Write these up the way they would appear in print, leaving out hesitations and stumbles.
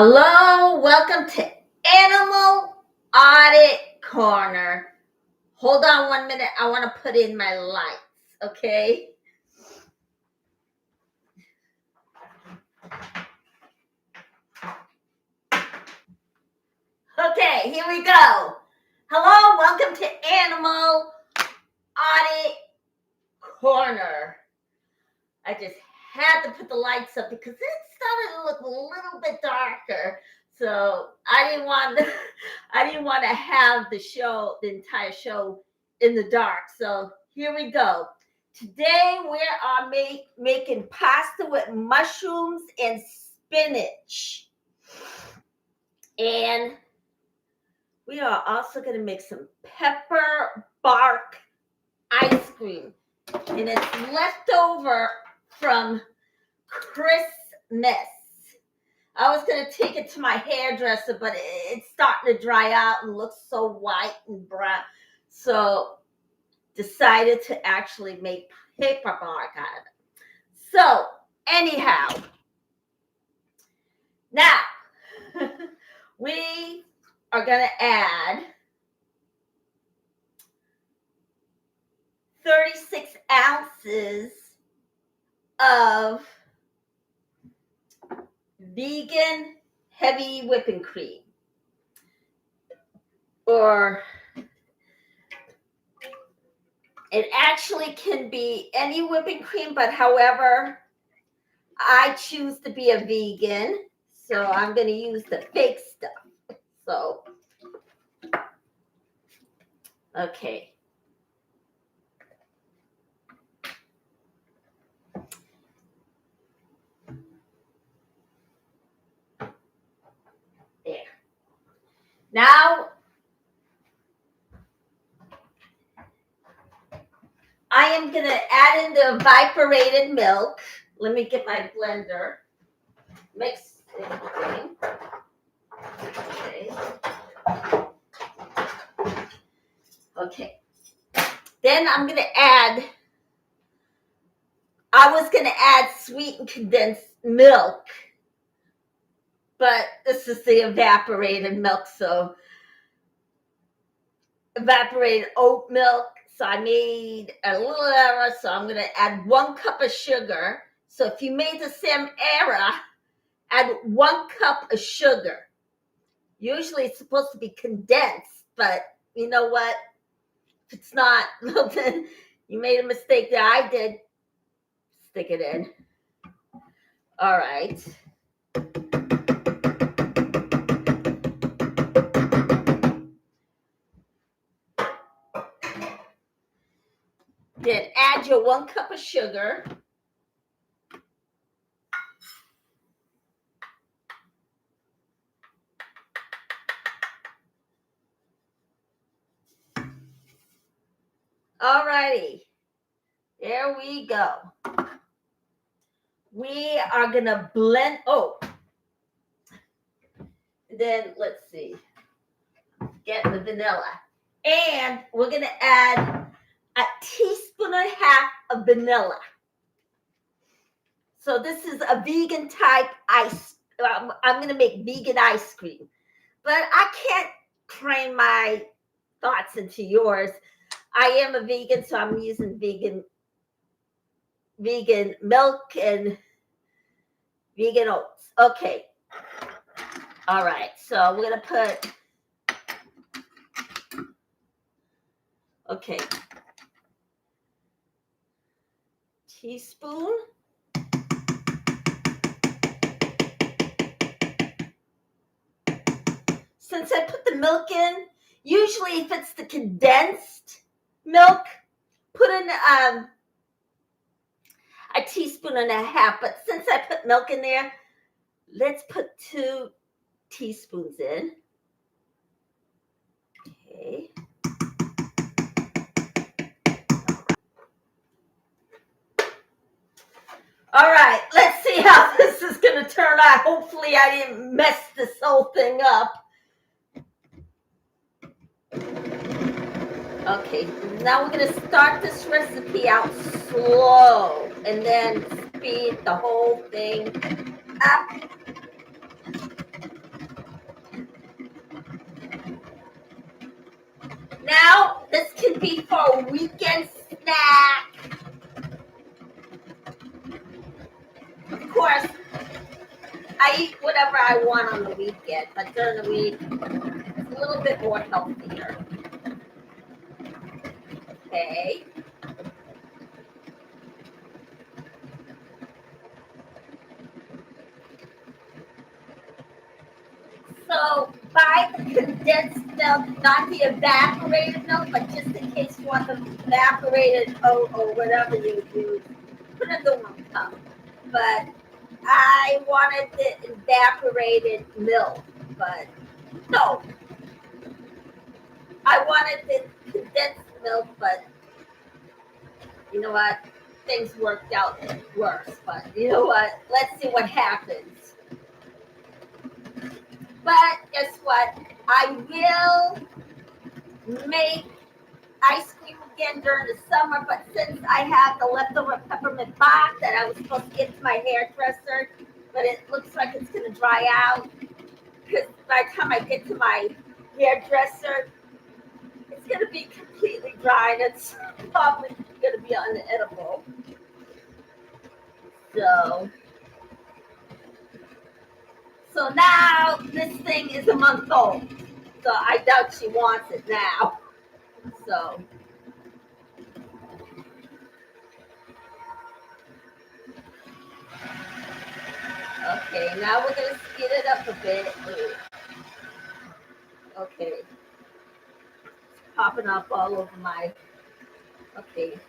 Hello, welcome to Animal Audit Corner. Hold on 1 minute. I want to put in my lights, okay? Okay, here we go. Hello, welcome to Animal Audit Corner. I just had to put the lights up because it started to look a little bit darker. So I didn't want to have the entire show in the dark. So here we go. Today we are making pasta with mushrooms and spinach. And we are also going to make some pepper bark ice cream. And it's leftover from Christmas. I was going to take it to my hairdresser, but it's starting to dry out and looks so white and brown. So decided to actually make paper bark out of it. So anyhow, now we are going to add 36 ounces of vegan heavy whipping cream, or it actually can be any whipping cream, but however, I choose to be a vegan, so I'm going to use the fake stuff. So, okay. There. Now, I am going to add in the evaporated milk. Let me get my blender. Mix everything. Okay. Then I'm going to add, I was going to add sweetened condensed milk, but this is the evaporated milk, so evaporated oat milk. So I made a little error, so I'm going to add 1 cup of sugar. So if you made the same error, add 1 cup of sugar. Usually it's supposed to be condensed, but you know what? If it's not, well, then you made a mistake that I did. Stick it in. All right. Then add your 1 cup of sugar. All righty. There we go. We are going to blend. Oh. Then let's see. Get the vanilla. And we're going to add a teaspoon and a half of vanilla. So this is a vegan type ice. I'm going to make vegan ice cream. But I can't cram my thoughts into yours. I am a vegan, so I'm using vegan milk and vegan oats. Okay. All right. So we're going to put, okay, teaspoon. Since I put the milk in, usually if it's the condensed milk, put in a teaspoon and a half. But since I put milk in there, let's put 2 teaspoons in. Okay. All right, let's see how this is going to turn out. Hopefully I didn't mess this whole thing up. Okay, now we're going to start this recipe out slow and then speed the whole thing up. for a weekend snack. Of course, I eat whatever I want on the weekend, but during the week, it's a little bit more healthier. Okay. So buy the condensed milk, not the evaporated milk, but just in case you want the evaporated or whatever you use, put in the 1 cup. But I wanted the evaporated milk, but no. I wanted the condensed milk, but you know what? Things worked out worse, but you know what? Let's see what happens. But guess what? I will make ice cream again during the summer, but since I have the leftover peppermint box that I was supposed to give to my hairdresser, but it looks like it's going to dry out, because by the time I get to my hairdresser, it's going to be completely dry and it's probably going to be unedible. So now this thing is a month old. So I doubt she wants it now. So okay, now we're gonna speed it up a bit. Okay. It's popping up all over my okay.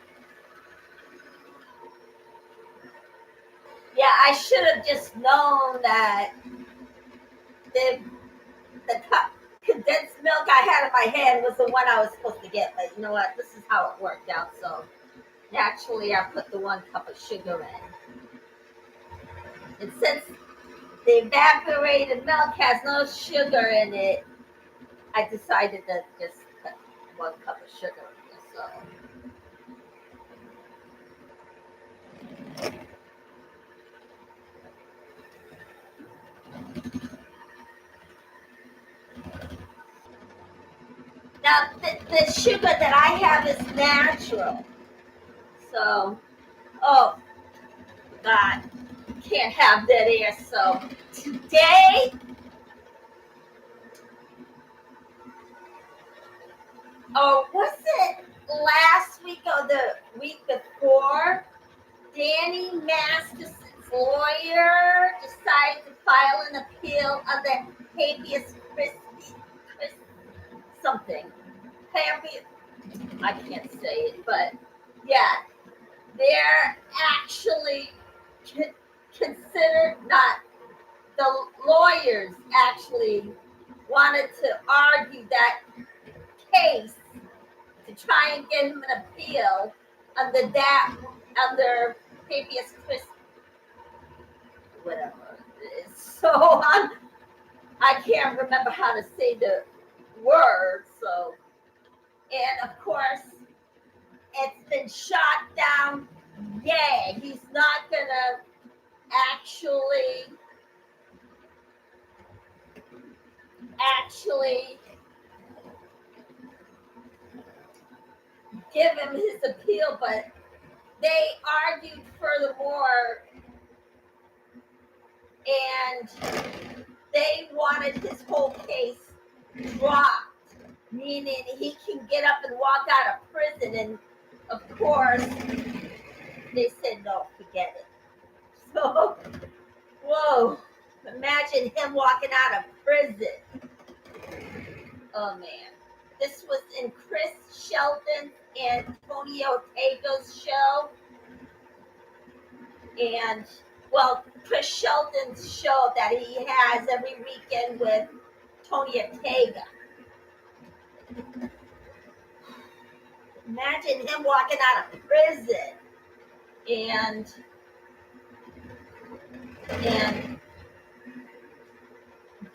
Yeah, I should have just known that the condensed milk I had in my hand was the one I was supposed to get, but you know what? This is how it worked out. So naturally I put the 1 cup of sugar in. And since the evaporated milk has no sugar in it, I decided to just put 1 cup of sugar in there. So now the sugar that I have is natural. So, oh God, can't have that air. So today, or was it last week or the week before, Danny Masterson's lawyer decided to file an appeal on the habeas something. I can't say it, but yeah, they're actually considered not the lawyers actually wanted to argue that case to try and get him an appeal under habeas corpus, whatever it is. So I can't remember how to say the word. So, and of course, it's been shot down. Yeah, he's not gonna actually give him his appeal, but they argued furthermore, and they wanted his whole case dropped, meaning he can get up and walk out of prison. And of course, they said no, forget it. So, whoa, imagine him walking out of prison. Oh man, this was in Chris Shelton and Tony Ortega's show, and well, Chris Shelton's show that he has every weekend with Tony Ortega. Imagine him walking out of prison, and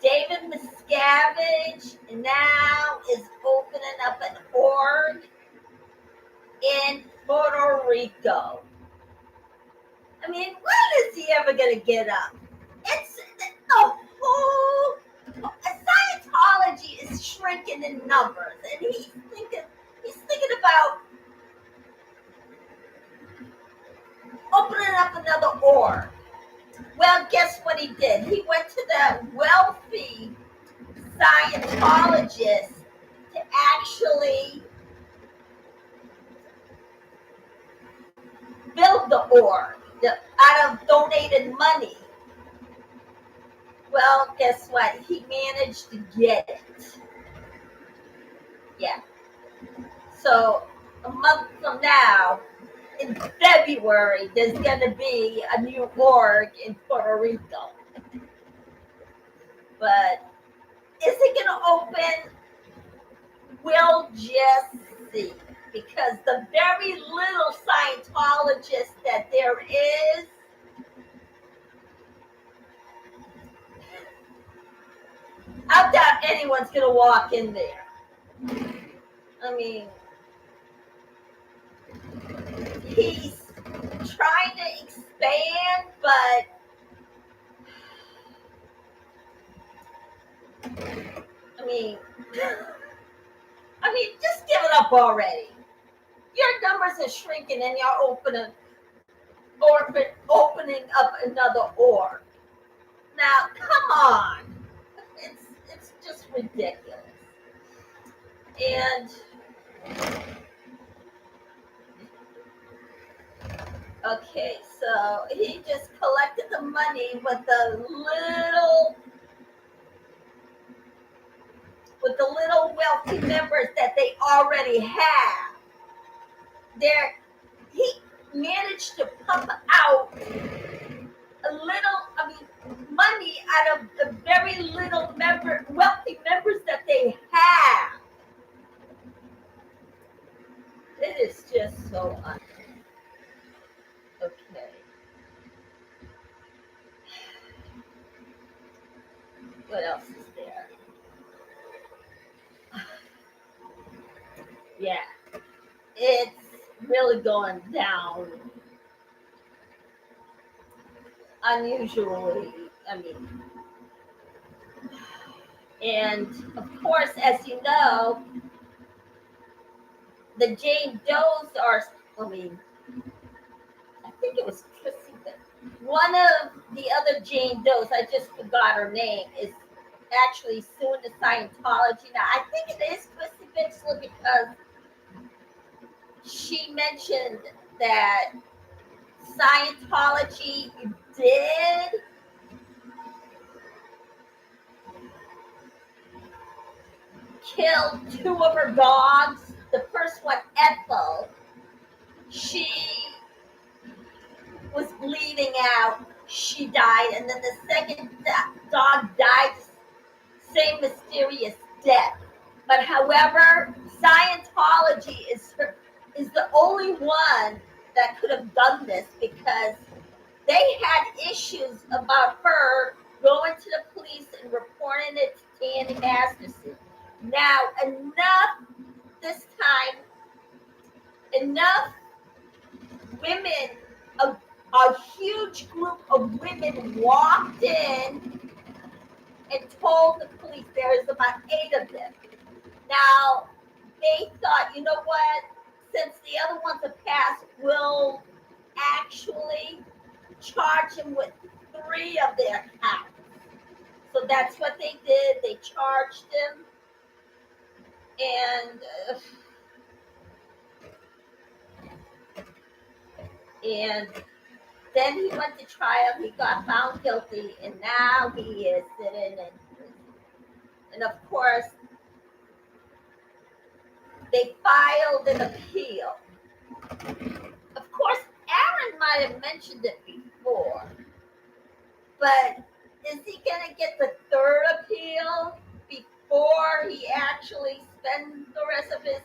David Miscavige now is opening up an org in Puerto Rico. I mean, when is he ever going to get up? It's the whole Scientology is shrinking in numbers, and he's thinking about another org. Well, guess what he did? He went to that wealthy Scientologist to actually build the org out of donated money. Well, guess what? He managed to get it. Yeah. So a month from now, in February, there's going to be a new org in Puerto Rico. But is it going to open? We'll just see. Because the very little Scientologists that there is, I doubt anyone's going to walk in there. I mean, he's trying to expand, but I mean, just give it up already. Your numbers are shrinking, and you're opening up another org. Now, come on, it's just ridiculous. And okay, so he just collected the money with the little wealthy members that they already have. He managed to pump out a little, money out of the very little wealthy members that they have. It is just so unfair. Okay. What else is there? Yeah. It's really going down unusually. And of course, as you know, the Jane Does are, I think it was Chrissy, but one of the other Jane Does, I just forgot her name, is actually suing the Scientology. Now, I think it is Chrissy Bixler because she mentioned that Scientology did kill two of her dogs. The first one, Ethel, she was bleeding out. She died. And then the second dog died, same mysterious death. But however, Scientology is the only one that could have done this because they had issues about her going to the police and reporting it to Tandy Masterson. Now, enough women, a huge group of women walked in and told the police, there's about 8 of them. Now, they thought, you know what, since the other ones have passed, we'll actually charge them with 3 of their counts. So that's what they did. They charged him. And then he went to trial. He got found guilty, and now he is sitting in prison. And of course, they filed an appeal. Of course, Aaron might have mentioned it before, but is he going to get the 3rd appeal before he actually spends the rest of his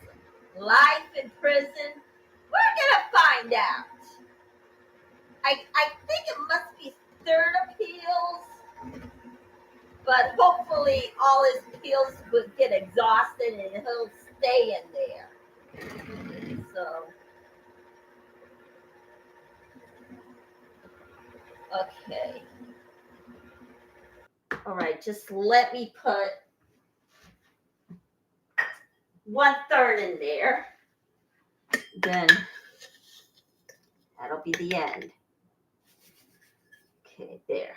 life in prison? We're going to find out. I think it must be 3rd appeals, but hopefully all his appeals would get exhausted and he'll stay in there. So, okay. All right, just let me put 1/3 in there. Then that'll be the end. Okay, there.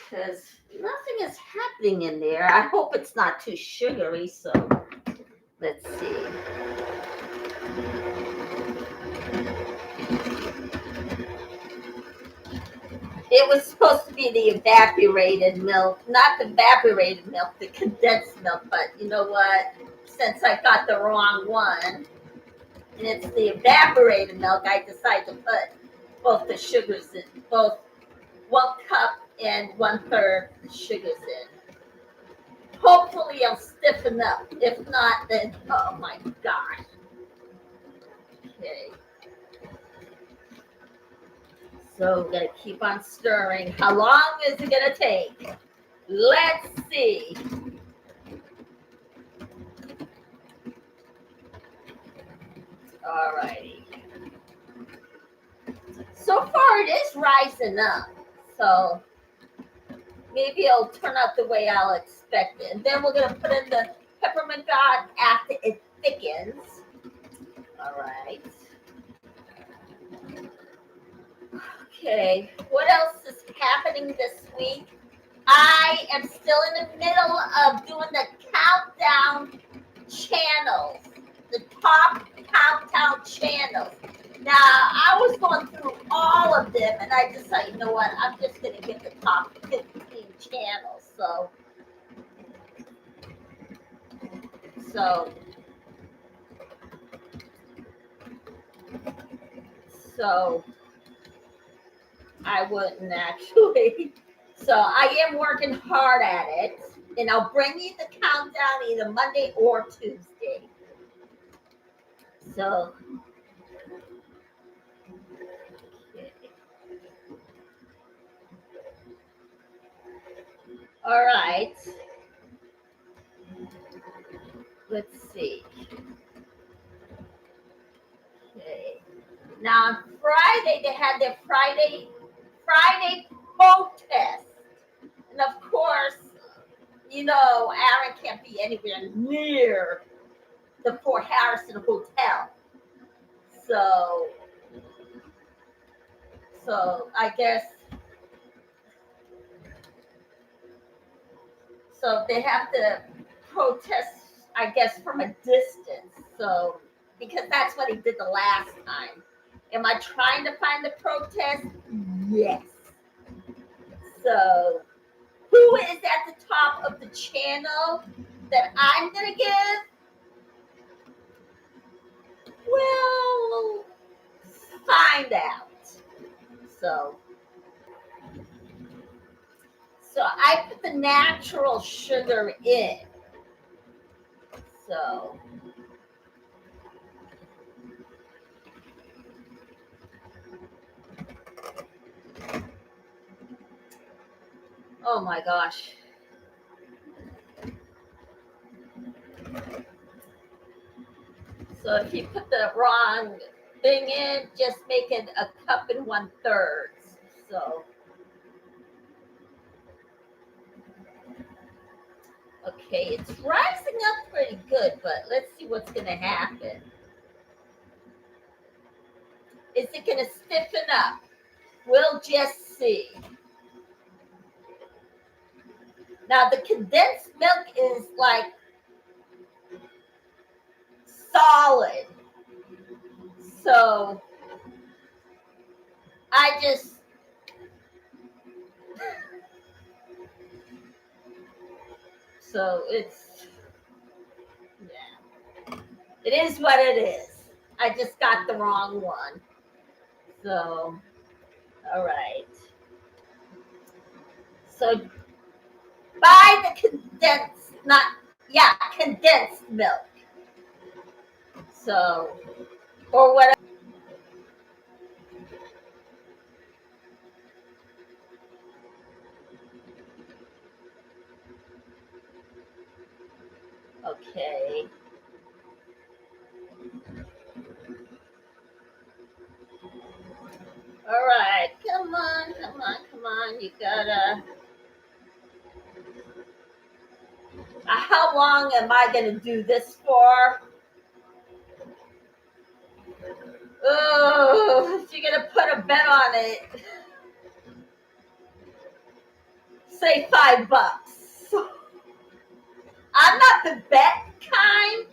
Because nothing is happening in there. I hope it's not too sugary, so let's see. It was supposed to be the evaporated milk, not the evaporated milk, the condensed milk, but you know what? Since I got the wrong one, and it's the evaporated milk, I decided to put both the sugars in, both 1 cup and 1/3 sugars in. Hopefully it'll stiffen up. If not, then, oh my gosh. Okay. So we're gonna keep on stirring. How long is it gonna take? Let's see. Alrighty. So far it is rising up. So maybe it'll turn out the way I'll expect it. And then we're gonna put in the peppermint god after it thickens. Alright. Okay, what else is happening this week? I am still in the middle of doing the countdown channels, the top countdown channels. Now, I was going through all of them, and I decided, you know what, I'm just going to get the top 15 channels. So I wouldn't actually. So I am working hard at it, and I'll bring you the countdown either Monday or Tuesday. So, okay. All right. Let's see. Okay. Now on Friday they had their Friday protest, and of course, you know, Aaron can't be anywhere near the Fort Harrison Hotel. So I guess so they have to protest, I guess, from a distance. So because that's what he did the last time. Am I trying to find the protest? Yes. So who is at the top of the channel that I'm gonna give? Well, find out. So I put the natural sugar in. So oh my gosh. So if you put the wrong thing in, just make it 1 cup and 1/3. So okay, it's rising up pretty good, but let's see what's gonna happen. Is it gonna stiffen up? We'll just see. Now the condensed milk is like solid. So I just it's yeah. It is what it is. I just got the wrong one. So all right. So buy the condensed milk. So or whatever. Okay. All right. Come on. You gotta. How long am I gonna do this for? Oh, if you're gonna put a bet on it, say $5. I'm not the bet kind,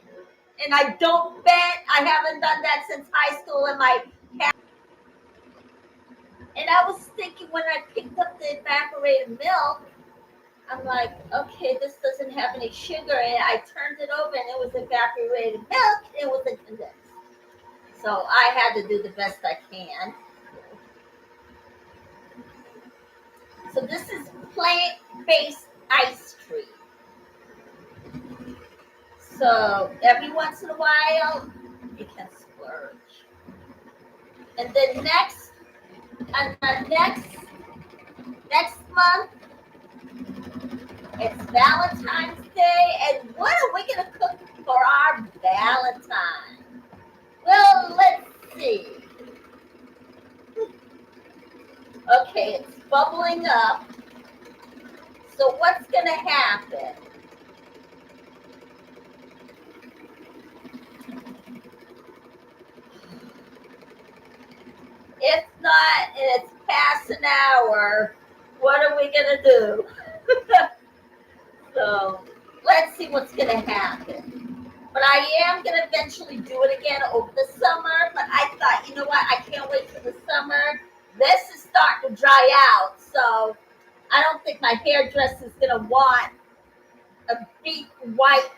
and I don't bet. I haven't done that since high school, and I was thinking when I picked up the evaporated milk, I'm like, okay, this doesn't have any sugar in it. I turned it over, and it was evaporated milk. It was a condensed. So I had to do the best I can. So this is plant-based ice cream. So every once in a while, you can splurge. And then next month, it's Valentine's Day. And what are we gonna cook for our Valentine? Well, let's see. Okay, it's bubbling up. So what's gonna happen? If not, and it's past an hour, what are we gonna do? So let's see what's gonna happen. But I am gonna eventually do it again over the summer. But I thought, you know what? I can't wait for the summer. This is starting to dry out, so I don't think my hairdresser is gonna want a deep white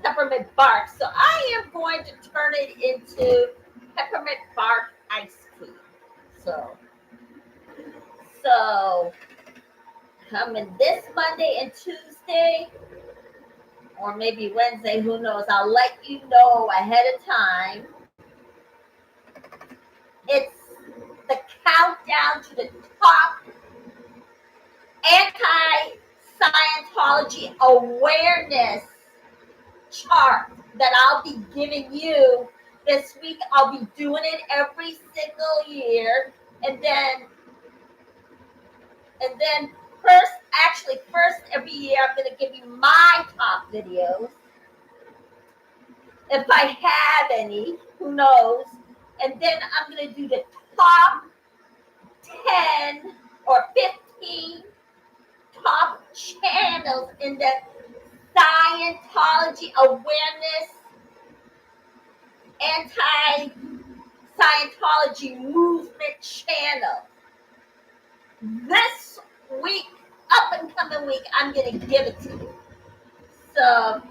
peppermint bark. So I am going to turn it into peppermint bark ice cream. So coming this Monday and Tuesday, or maybe Wednesday, who knows? I'll let you know ahead of time. It's the countdown to the top anti-Scientology awareness chart that I'll be giving you this week. I'll be doing it every single year. And then first every year, I'm going to give you my top videos. If I have any, who knows? And then I'm going to do the top 10 or 15 top channels in the Scientology awareness, anti-Scientology movement channel. This week, up and coming week, I'm going to give it to you. So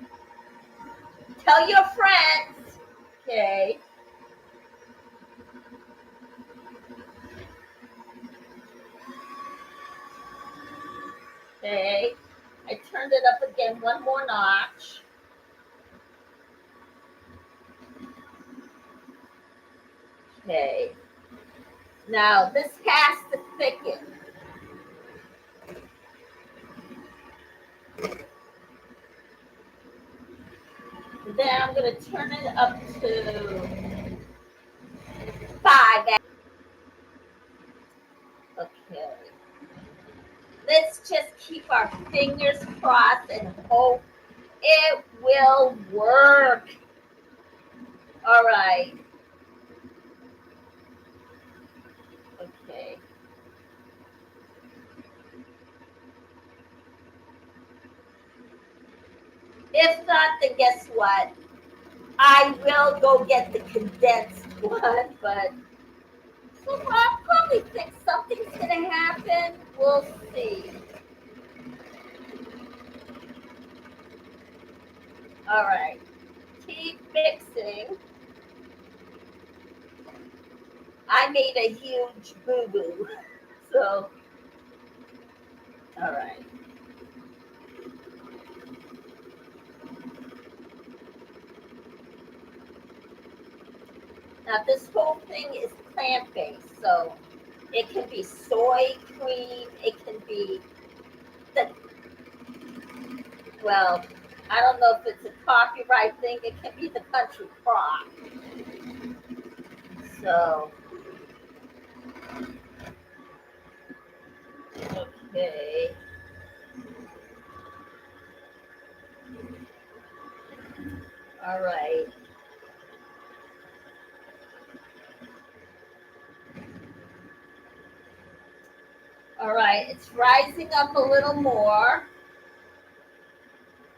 tell your friends, okay? Okay, I turned it up again one more notch. Okay, now this has to thicken. Then I'm going to turn it up to 5. Okay. Let's just keep our fingers crossed and hope it will work. All right. Okay. If not, then guess what? I will go get the condensed one, but so I probably think something's going to happen. We'll see. All right. Keep mixing. I made a huge boo-boo. So, all right. Now, this whole thing is plant-based, so it can be soy cream. It can be well, I don't know if it's a copyright thing. It can be the country crock. So, okay. All right. All right, it's rising up a little more.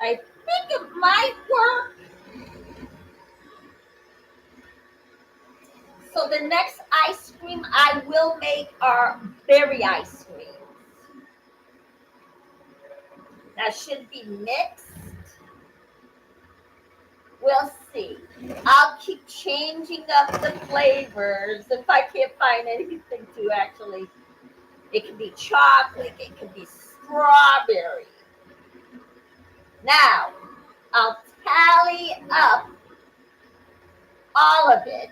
I think it might work. So the next ice cream I will make are berry ice creams. That should be mixed. We'll see. I'll keep changing up the flavors if I can't find anything to actually. It can be chocolate, it can be strawberry. Now, I'll tally up all of it.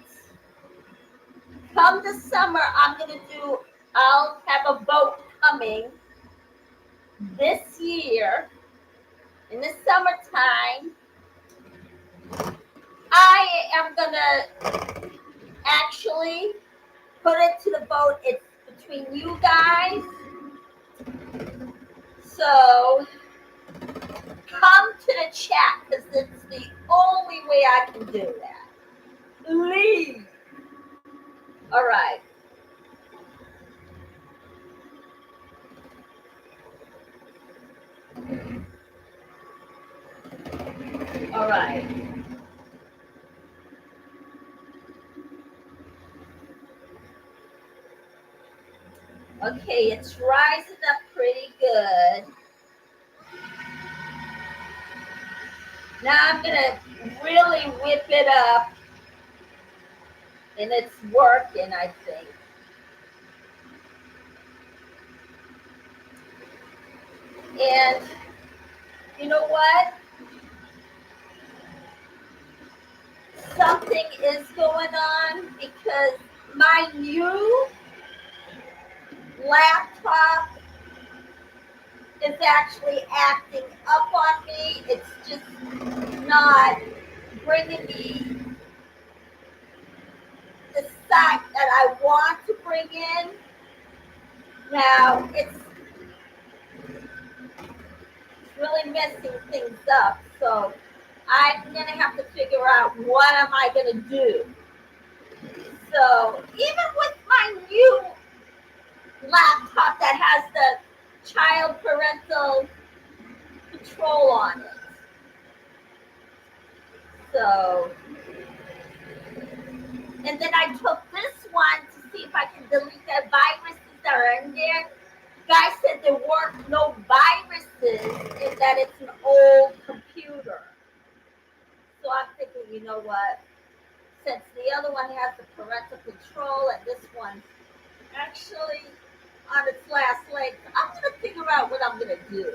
Come the summer, I'll have a vote coming this year in the summertime. I am gonna actually put it to the vote. It's between you guys. So come to the chat because it's the only way I can do that. Leave. All right. All right. Okay, it's rising up pretty good. Now I'm gonna really whip it up, and it's working, I think. And you know what? Something is going on because my new laptop is actually acting up on me. It's just not bringing me the site that I want to bring in. Now it's really messing things up. So I'm gonna have to figure out what am I gonna do. So even with my new laptop that has the child parental control on it. So, and then I took this one to see if I can delete the viruses that are in there. Guy said there weren't no viruses and that it's an old computer. So I'm thinking, you know what? Since the other one has the parental control and this one actually on its last legs, I'm going to figure out what I'm going to do.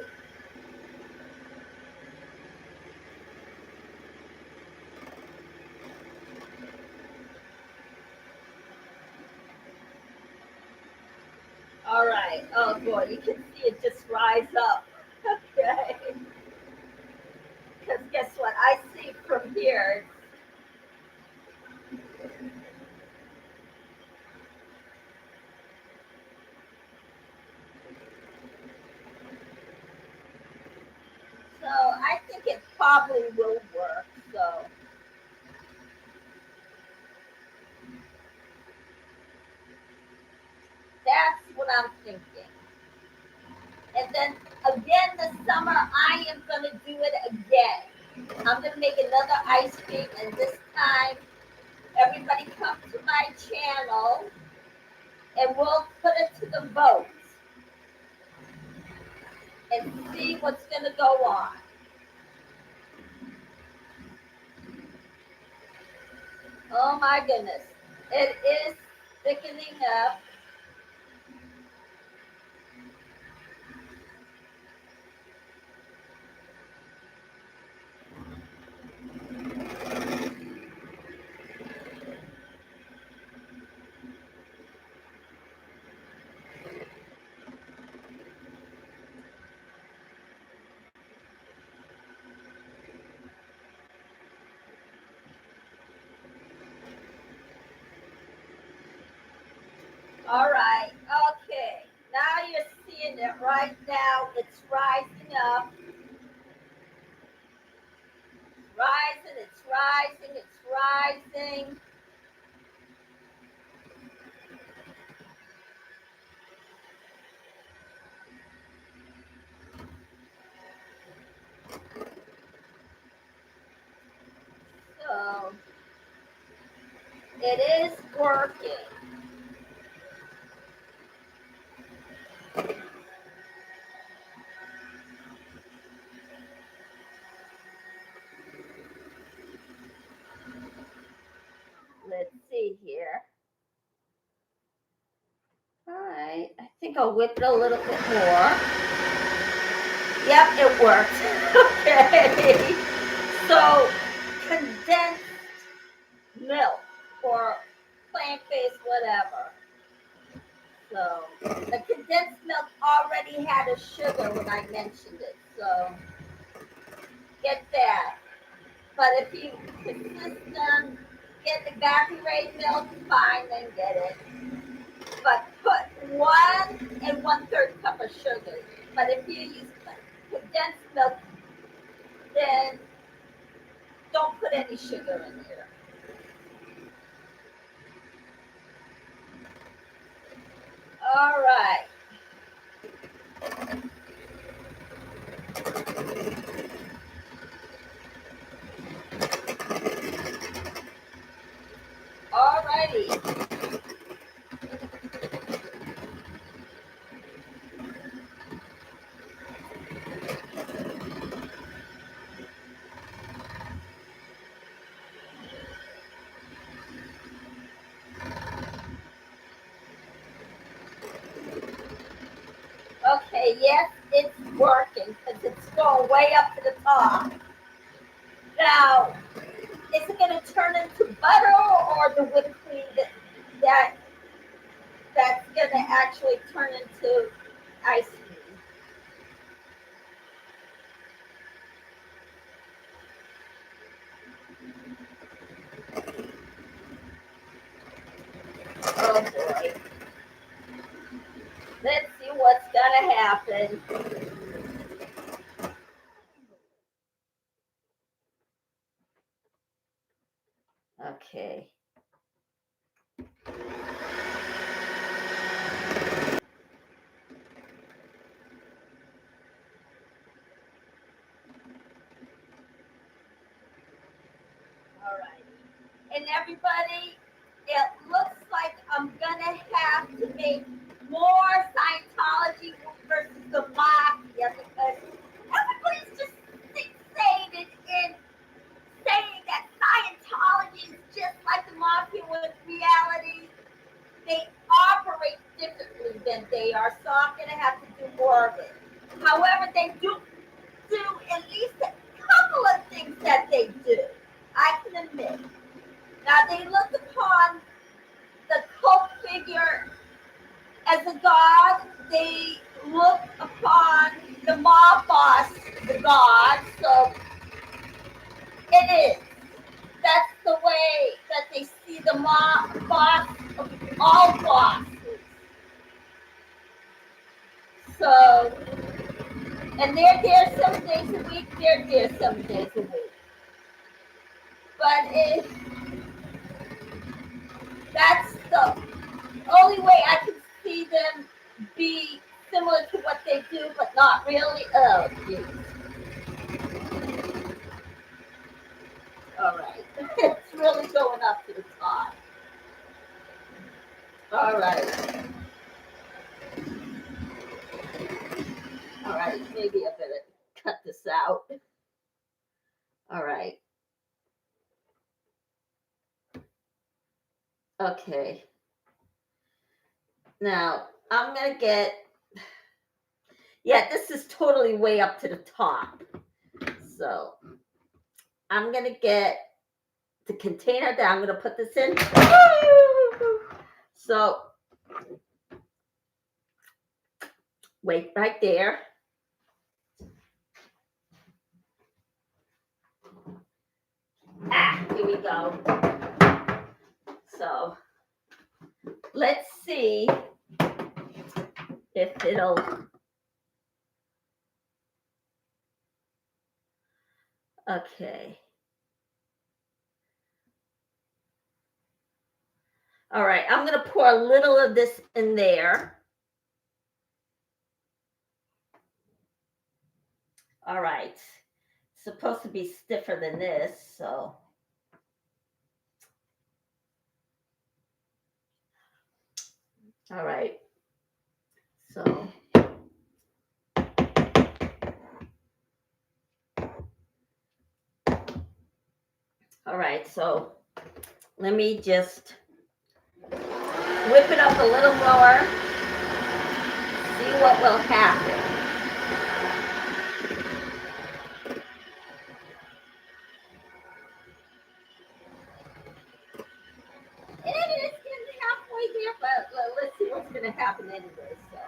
All right. Oh boy, you can see it just rise up. Okay. Because guess what? I see from here. So I think it probably will work. So that's what I'm thinking. And then again this summer, I am going to do it again. I'm going to make another ice cream, and this time everybody come to my channel and we'll put it to the vote and see what's going to go on. Oh my goodness. It is thickening up. All right. Okay. Now you're seeing it right now. It's rising up. Rising. It's rising. It's rising. It is working. Let's see here. All right, I think I'll whip it a little bit more. Yep, it works. Okay. So, condensed milk or plant-based whatever. So, the condensed milk already had a sugar when I mentioned it. So, get that. But if you persist on getting the Gatorade milk, fine, then get it. But put 1 1/3 cup of sugar. But if you use condensed milk, then don't put any sugar in there. All right. All righty. Okay, yes, it's working because it's going way up to the top. Now, is it going to turn into butter or the whipped cream that's going to actually turn into ice cream? Oh boy. Let's see what's going to happen. Okay. All right. And everybody, it looks like I'm gonna have to make more Scientology versus the mafia because everybody's just fixated in saying that Scientology is just like the mafia with reality. They operate differently than they are, so I'm gonna have to do more of it. However, they do at least a couple of things that they do. I can admit. Now they look upon the cult figure as a god. They look upon the mob boss as a god. So it is. That's the way that they see the mob boss of all bosses. So, and they're there some days a week. They're there some days a week. But that's the only way I can see them be similar to what they do, but not really. Oh, geez. All right. It's really going up to the top. All right. All right. Maybe I better cut this out. All right. Okay. Now, I'm going to get, yeah, this is totally way up to the top. So, I'm going to get the container that I'm going to put this in. So, wait right there. Here we go. So, let's see if it'll. Okay. All right, I'm going to pour a little of this in there. All right. It's supposed to be stiffer than this, so. All right. So. All right. So let me just whip it up a little more. See what will happen. It's getting halfway there, but let's see what's going to happen anyway. So.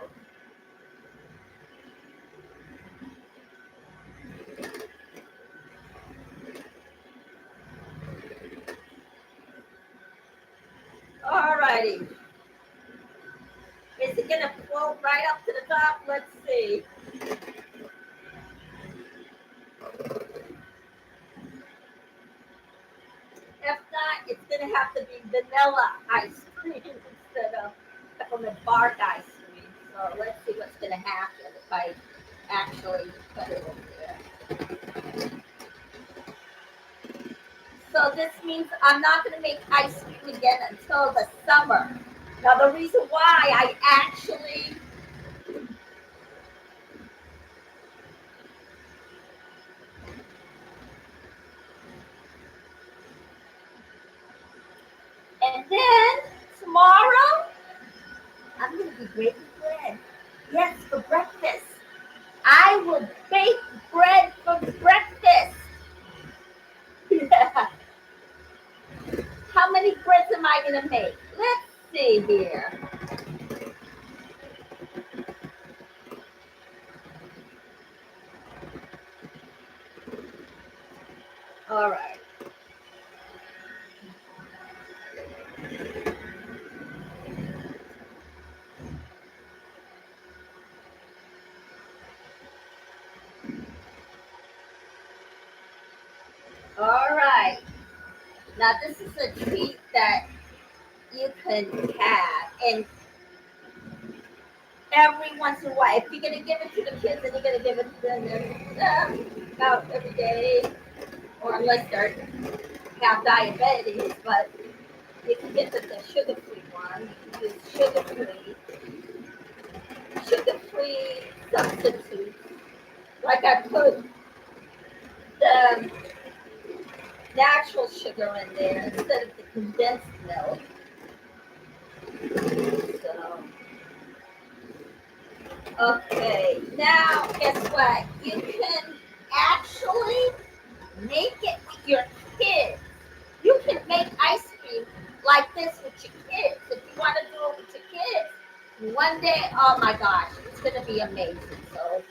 All righty. Is it going to float right up to the top? Let's see. If not, it's going to have to be vanilla ice cream instead of peppermint bark ice cream. So let's see what's going to happen if I actually put it in there. So this means I'm not going to make ice cream again until the summer. Now the reason why I actually and then tomorrow I'm going to be baking bread. Yes, for breakfast. I will bake bread for breakfast. Yeah. How many breads am I going to make? Let's see here. All right. All right. Now this is a treat that you can have, and every once in a while, if you're gonna give it to the kids, then you're gonna give it to them about every day, or unless they have diabetes. But you can get the sugar-free one. You can use sugar-free substitutes. Like I put the natural sugar in there instead of the condensed milk. So, okay, now guess what? You can actually make it with your kids. You can make ice cream like this with your kids. If you want to do it with your kids, one day, oh my gosh, it's going to be amazing. So,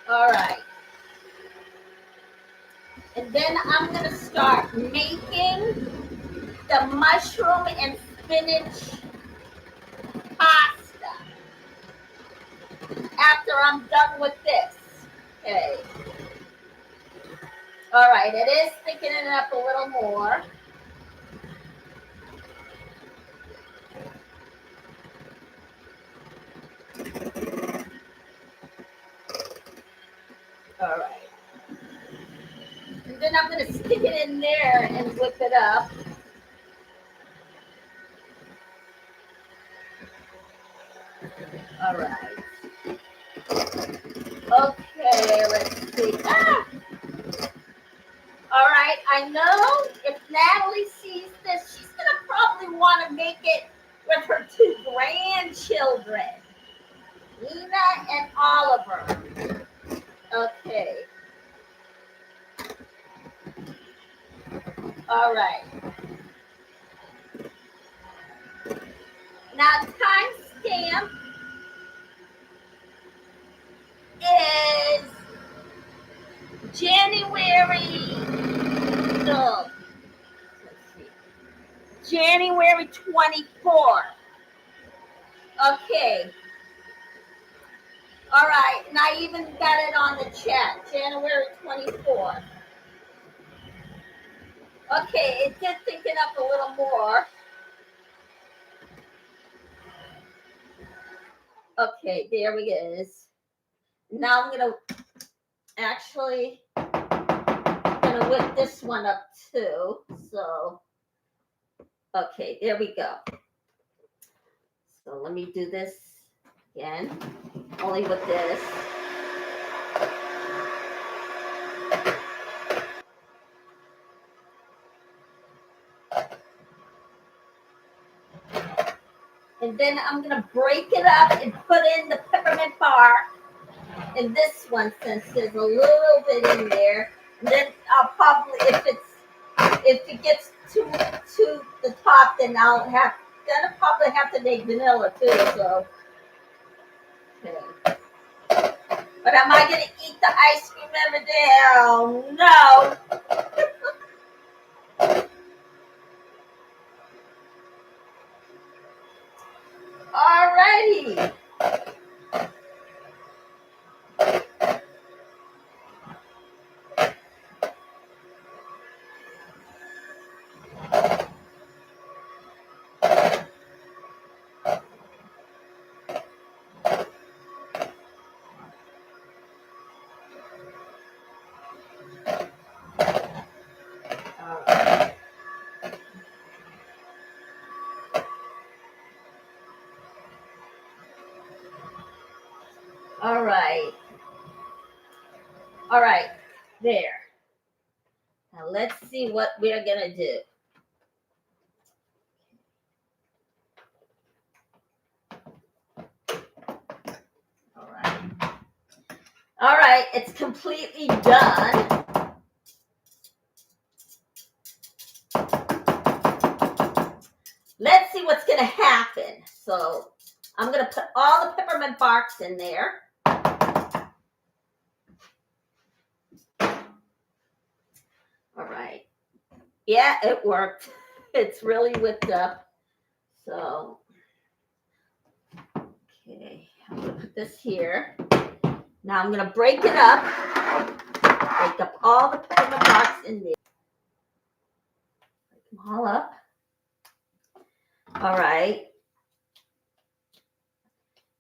all right. And then I'm going to start making the mushroom and spinach pasta after I'm done with this. Okay. All right, it is thickening it up a little more. All right. And then I'm going to stick it in there and whip it up. All right. Okay, let's see. Ah! All right, I know if Natalie sees this, she's going to probably want to make it with her two grandchildren, Nina and Oliver. Okay. All right. Now, timestamp is January, no, let's see, January 24th. Okay. All right, and I even got it on the chat, January 24th. Okay, it did think it up a little more. Okay, there we is. now I'm gonna actually whip this one up too. So, okay, there we go. So let me do this again, only with this. And then I'm gonna break it up and put in the peppermint bark in this one, since there's a little bit in there. And then I'll probably, if it gets to the top, then I'll probably have to make vanilla too. So, okay. But am I gonna eat the ice cream every day? Oh no! Alrighty. All right. All right. There. Now let's see what we're gonna do. All right. All right. It's completely done. Let's see what's gonna happen. So I'm gonna put all the peppermint barks in there. All right. Yeah, it worked. It's really whipped up. So, okay, I'm gonna put this here. Now I'm gonna break it up. Break up all the peppermint barks in there. Break them all up. All right.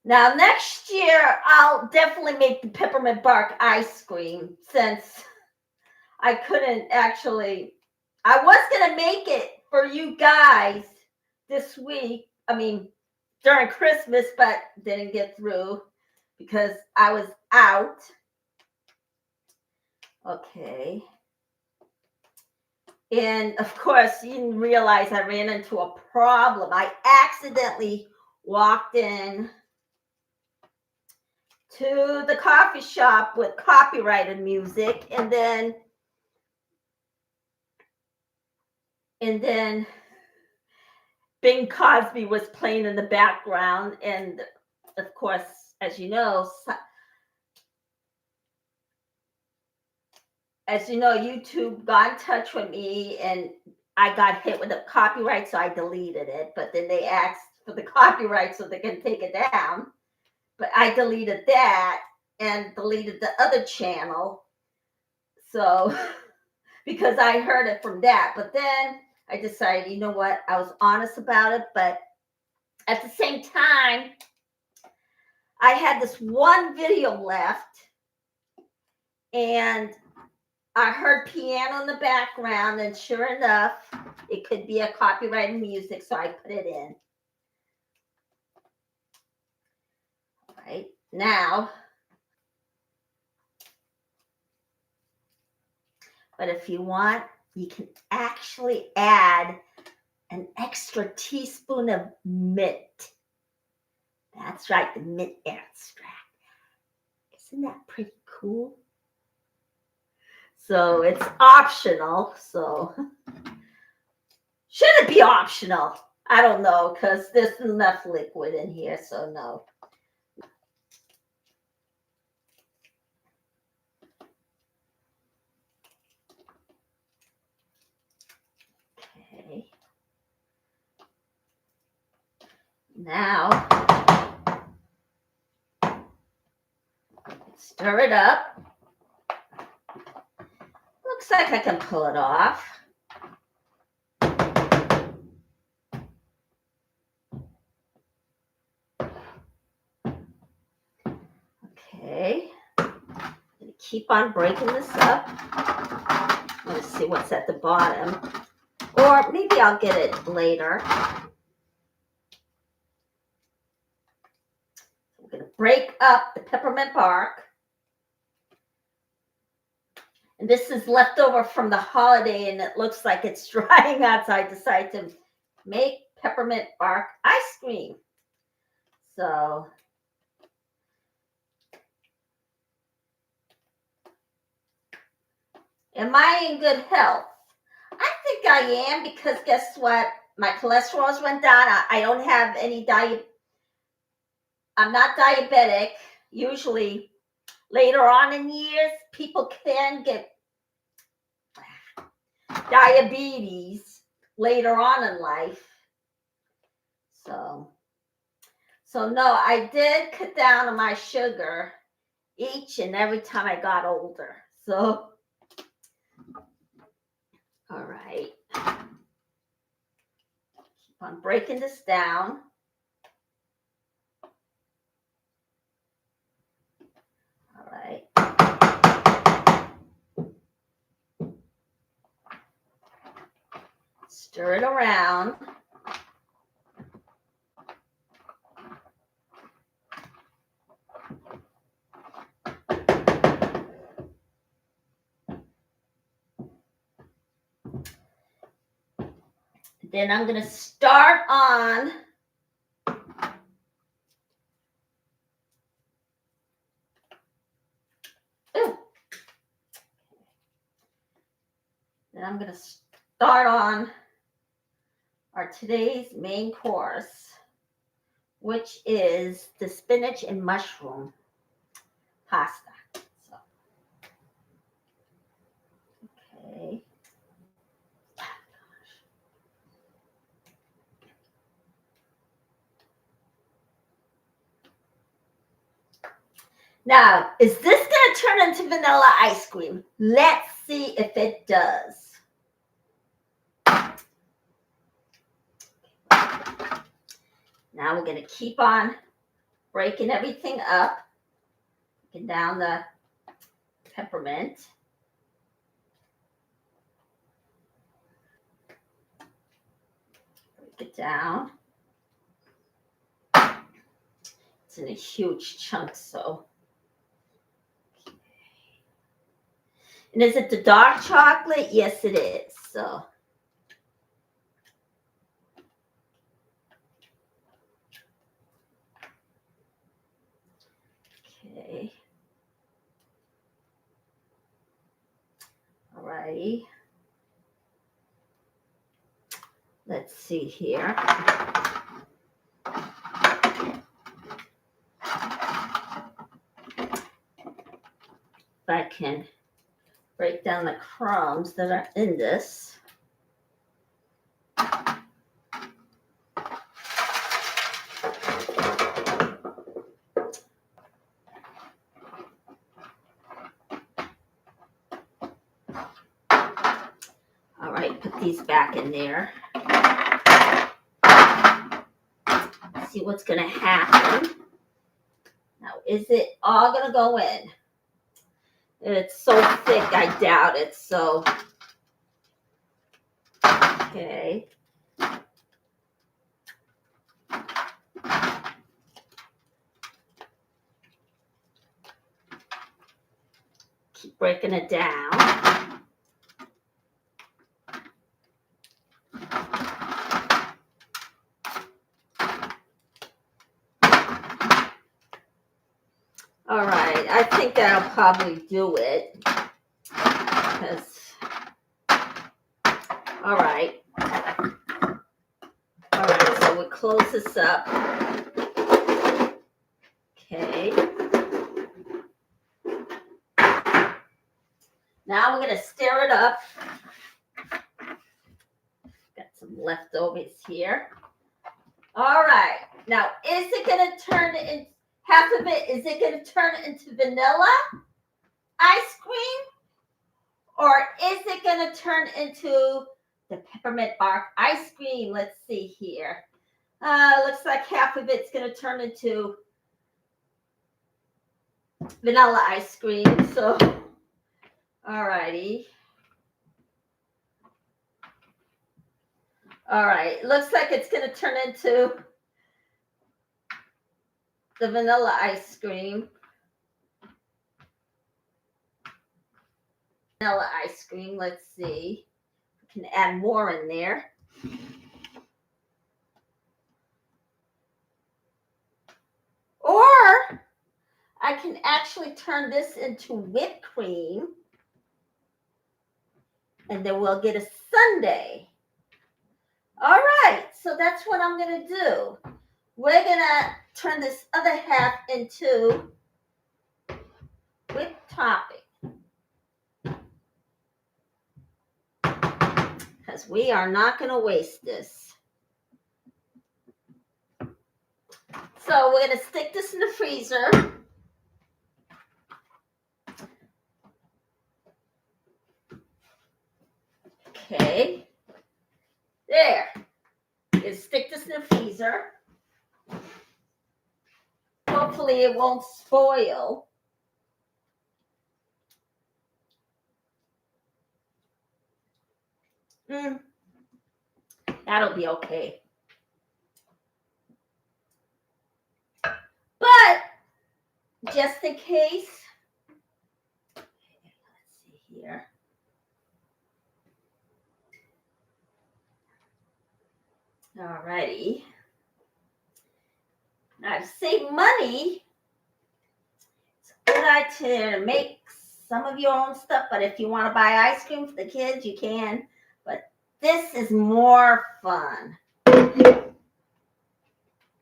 Now next year, I'll definitely make the peppermint bark ice cream, since I couldn't actually. I was gonna make it for you guys this week. I mean, during Christmas, but didn't get through because I was out. Okay. And of course, you didn't realize I ran into a problem. I accidentally walked in to the coffee shop with copyrighted music, and then Bing Crosby was playing in the background. And of course, as you know, YouTube got in touch with me, and I got hit with a copyright, so I deleted it. But then they asked for the copyright so they can take it down. But I deleted that and deleted the other channel. So, because I heard it from that. But then I decided, you know what? I was honest about it. But at the same time, I had this one video left, and I heard piano in the background, and sure enough, it could be a copyrighted music, so I put it in. All right, now, but if you want, you can actually add an extra teaspoon of mint. That's right, the mint extract. Isn't that pretty cool? So it's optional. So should it be optional? I don't know, because there's enough liquid in here, so no. Okay. Now, stir it up. Looks like I can pull it off. Okay. keep on breaking this up. Let's see what's at the bottom. Or maybe I'll get it later. We're going to break up the peppermint bark. And this is left over from the holiday, and it looks like it's drying out, so I decided to make peppermint bark ice cream. So am I in good health? I think I am, because guess what? My cholesterol's went down. I don't have any I'm not diabetic. Usually later on in years, people can get diabetes later on in life. So no, I did cut down on my sugar each and every time I got older. So, all right. Keep on breaking this down. All right. Stir it around. Then I'm going to start on our today's main course, which is the spinach and mushroom pasta. So, okay. Now, is this going to turn into vanilla ice cream? Let's see if it does. Now we're going to keep on breaking everything up. Breaking down the peppermint. Break it down. It's in a huge chunk, so. Okay. And is it the dark chocolate? Yes, it is. So. Okay. All righty. Let's see here. If I can break down the crumbs that are in this. All right, put these back in there. See what's going to happen. Now, is it all going to go in? It's so thick, I doubt it. So, okay. Keep breaking it down. All right, I think that'll probably do it. Because, all right, so we'll close this up. Okay. Now we're going to stir it up. Got some leftovers here. All right. Now, is it going to turn in half of it? Is it going to turn into vanilla ice cream? Or is it going to turn into the peppermint bark ice cream? Let's see here. Looks like half of it's going to turn into vanilla ice cream. So All righty. All right. Looks like it's going to turn into the vanilla ice cream. Vanilla ice cream. Let's see. We can add more in there. Or I can actually turn this into whipped cream. And then we'll get a sundae. All right. So that's what I'm going to do. We're going to turn this other half into whipped topping. Because we are not going to waste this. So we're going to stick this in the freezer. Okay. There. You stick this in the freezer. Hopefully it won't spoil. That'll be okay. But just in case, let's see here. All righty. Now to save money, it's a good idea to make some of your own stuff, but if you want to buy ice cream for the kids, you can. But this is more fun.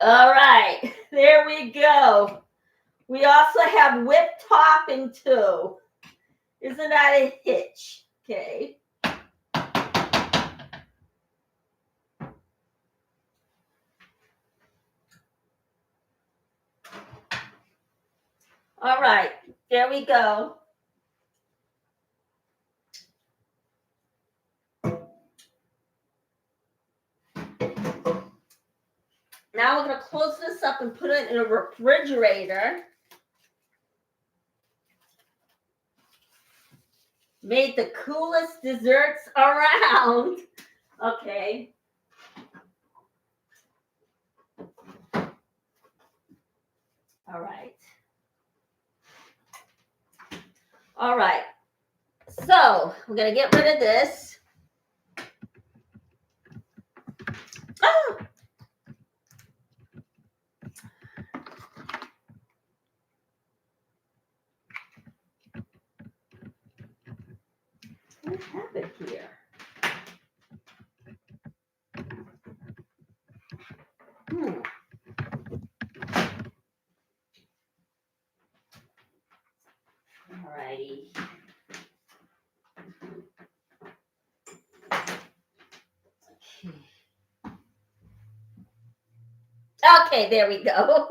All right, there we go. We also have whipped topping too. Isn't that a hitch? Okay. All right, there we go. Now we're going to close this up and put it in a refrigerator. Made the coolest desserts around. Okay. All right. All right. So we're going to get rid of this. Oh! What happened here? All righty. Okay, there we go.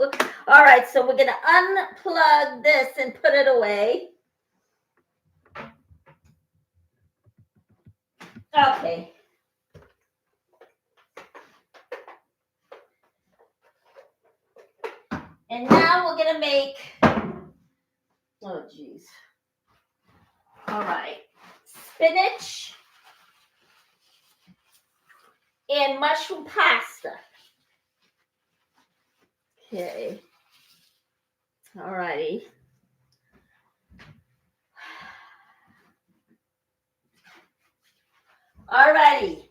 All right, so we're going to unplug this and put it away. Okay. And now we're going to make, oh, geez. All right. Spinach and mushroom pasta. Okay. All righty. All righty.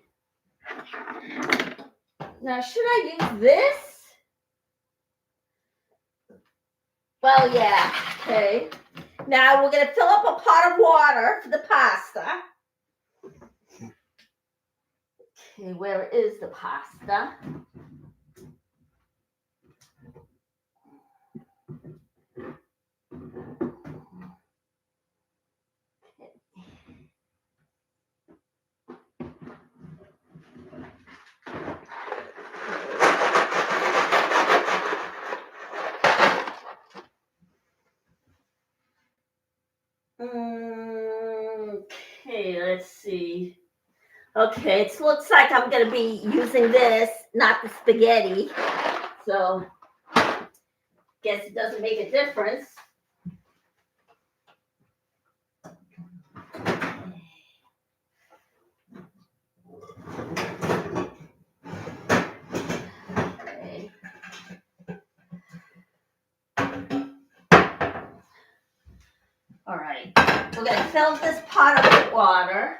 Now, should I use this? Well, yeah. Okay. Now, we're going to fill up a pot of water for the pasta. Okay, where is the pasta? Okay, let's see. Okay, it looks like I'm going to be using this, not the spaghetti. So, guess it doesn't make a difference. All right, we're going to fill this pot up with water.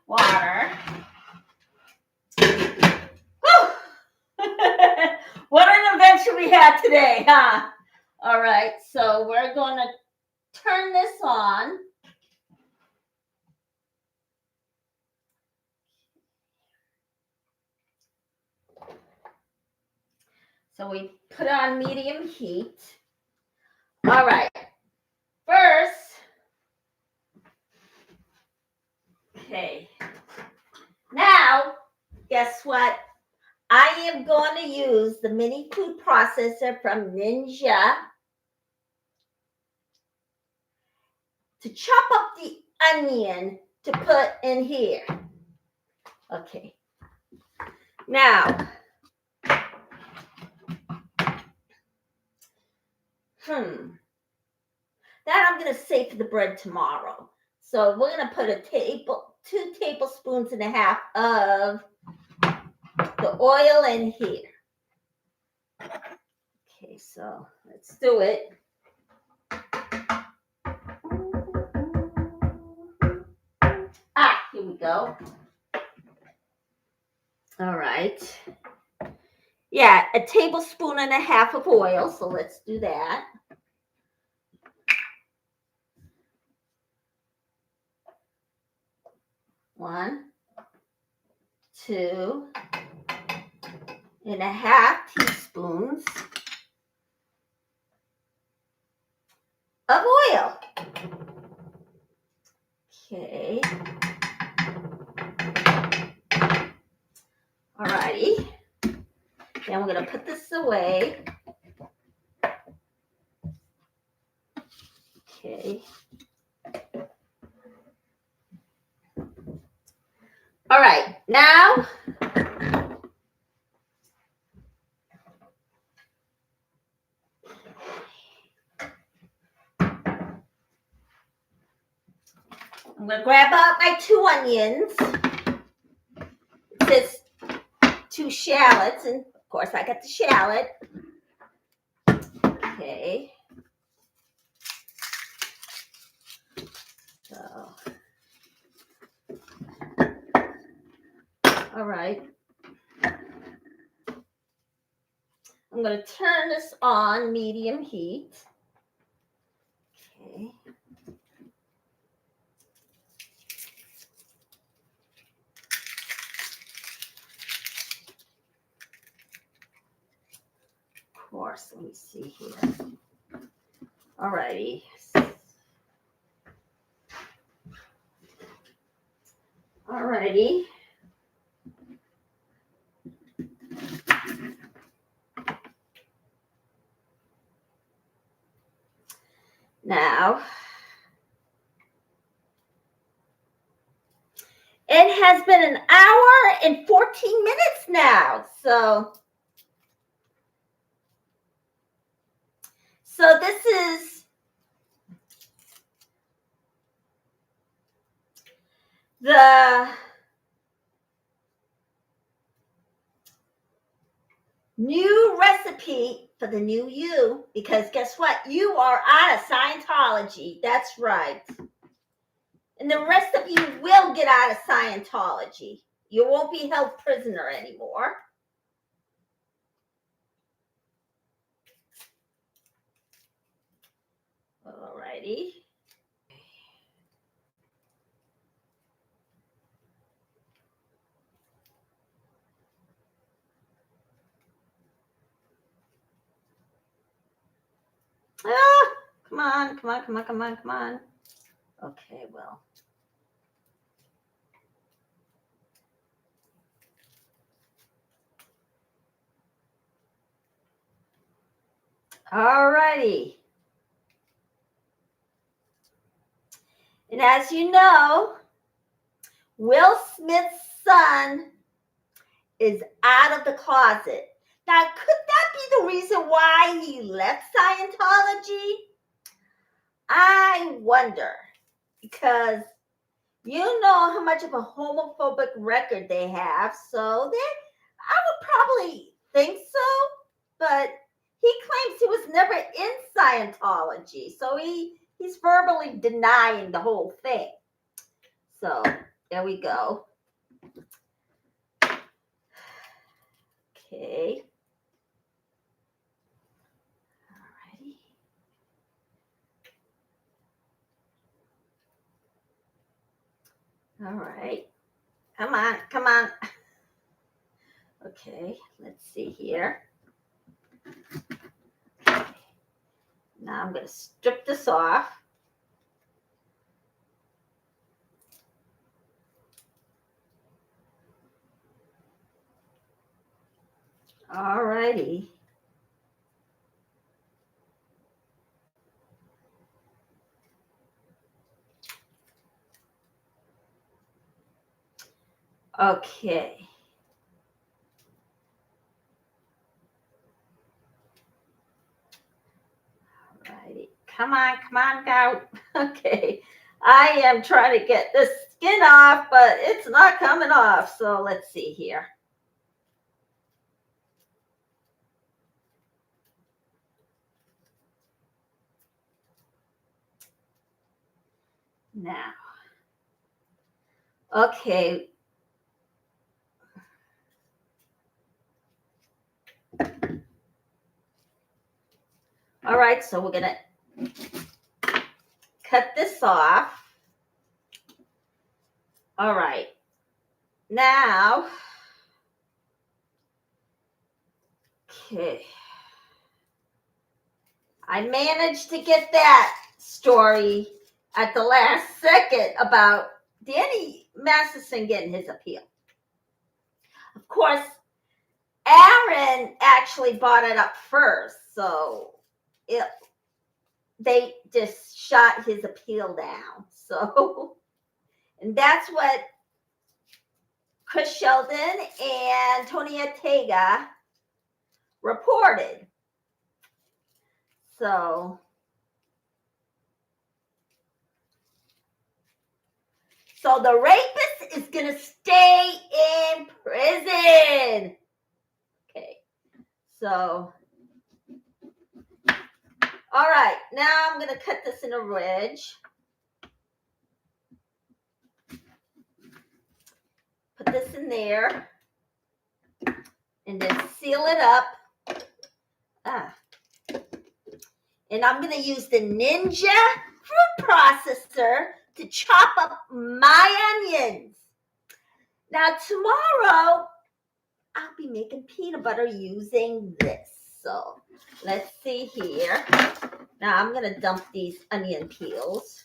Water. What an adventure we had today, huh? All right, so we're going to turn this on. So we put it on medium heat. All right, first, okay. Now, guess what? I am going to use the mini food processor from Ninja to chop up the onion to put in here. Okay. Now, that I'm going to save for the bread tomorrow. So we're going to put 2 tablespoons and a half of the oil in here. Okay, so let's do it. Here we go. All right. Yeah, 1.5 tablespoons of oil. So let's do that. One, 2.5 teaspoons of oil. Okay. All righty. Then we're going to put this away. Okay. All right. Now, I'm going to grab out my 2 onions. This 2 shallots, and of course I got the shallot. Okay. So, all right. I'm going to turn this on medium heat. Okay. Of course, let me see here. All righty. All righty. Now, it has been 1 hour and 14 minutes now. So this is the new recipe for the new you, because guess what? You are out of Scientology. That's right. And the rest of you will get out of Scientology. You won't be held prisoner anymore. All righty. Come on. Okay, well. All righty. And as you know, Will Smith's son is out of the closet. Now, could that be the reason why he left Scientology? I wonder, because you know how much of a homophobic record they have. So I would probably think so, but he claims he was never in Scientology. So he's verbally denying the whole thing. So there we go. Okay. Alrighty. All right. Come on, come on. Okay, let's see here. Okay. Now I'm going to strip this off. All righty. Okay. Alrighty. Come on, go. Okay. I am trying to get this skin off, but it's not coming off. So let's see here. Now. Okay. All right, so we're going to cut this off. All right. Now, okay. I managed to get that story at the last second about Danny Masterson getting his appeal. Of course, Aaron actually brought it up first, so they just shot his appeal down. So, and that's what Chris Sheldon and Tony Ortega reported. So the rapist is going to stay in prison. Okay. So, all right. Now I'm going to cut this in a ridge. Put this in there. And then seal it up. And I'm going to use the Ninja food processor to chop up my onions. Now, tomorrow, I'll be making peanut butter using this. So, let's see here. Now, I'm going to dump these onion peels.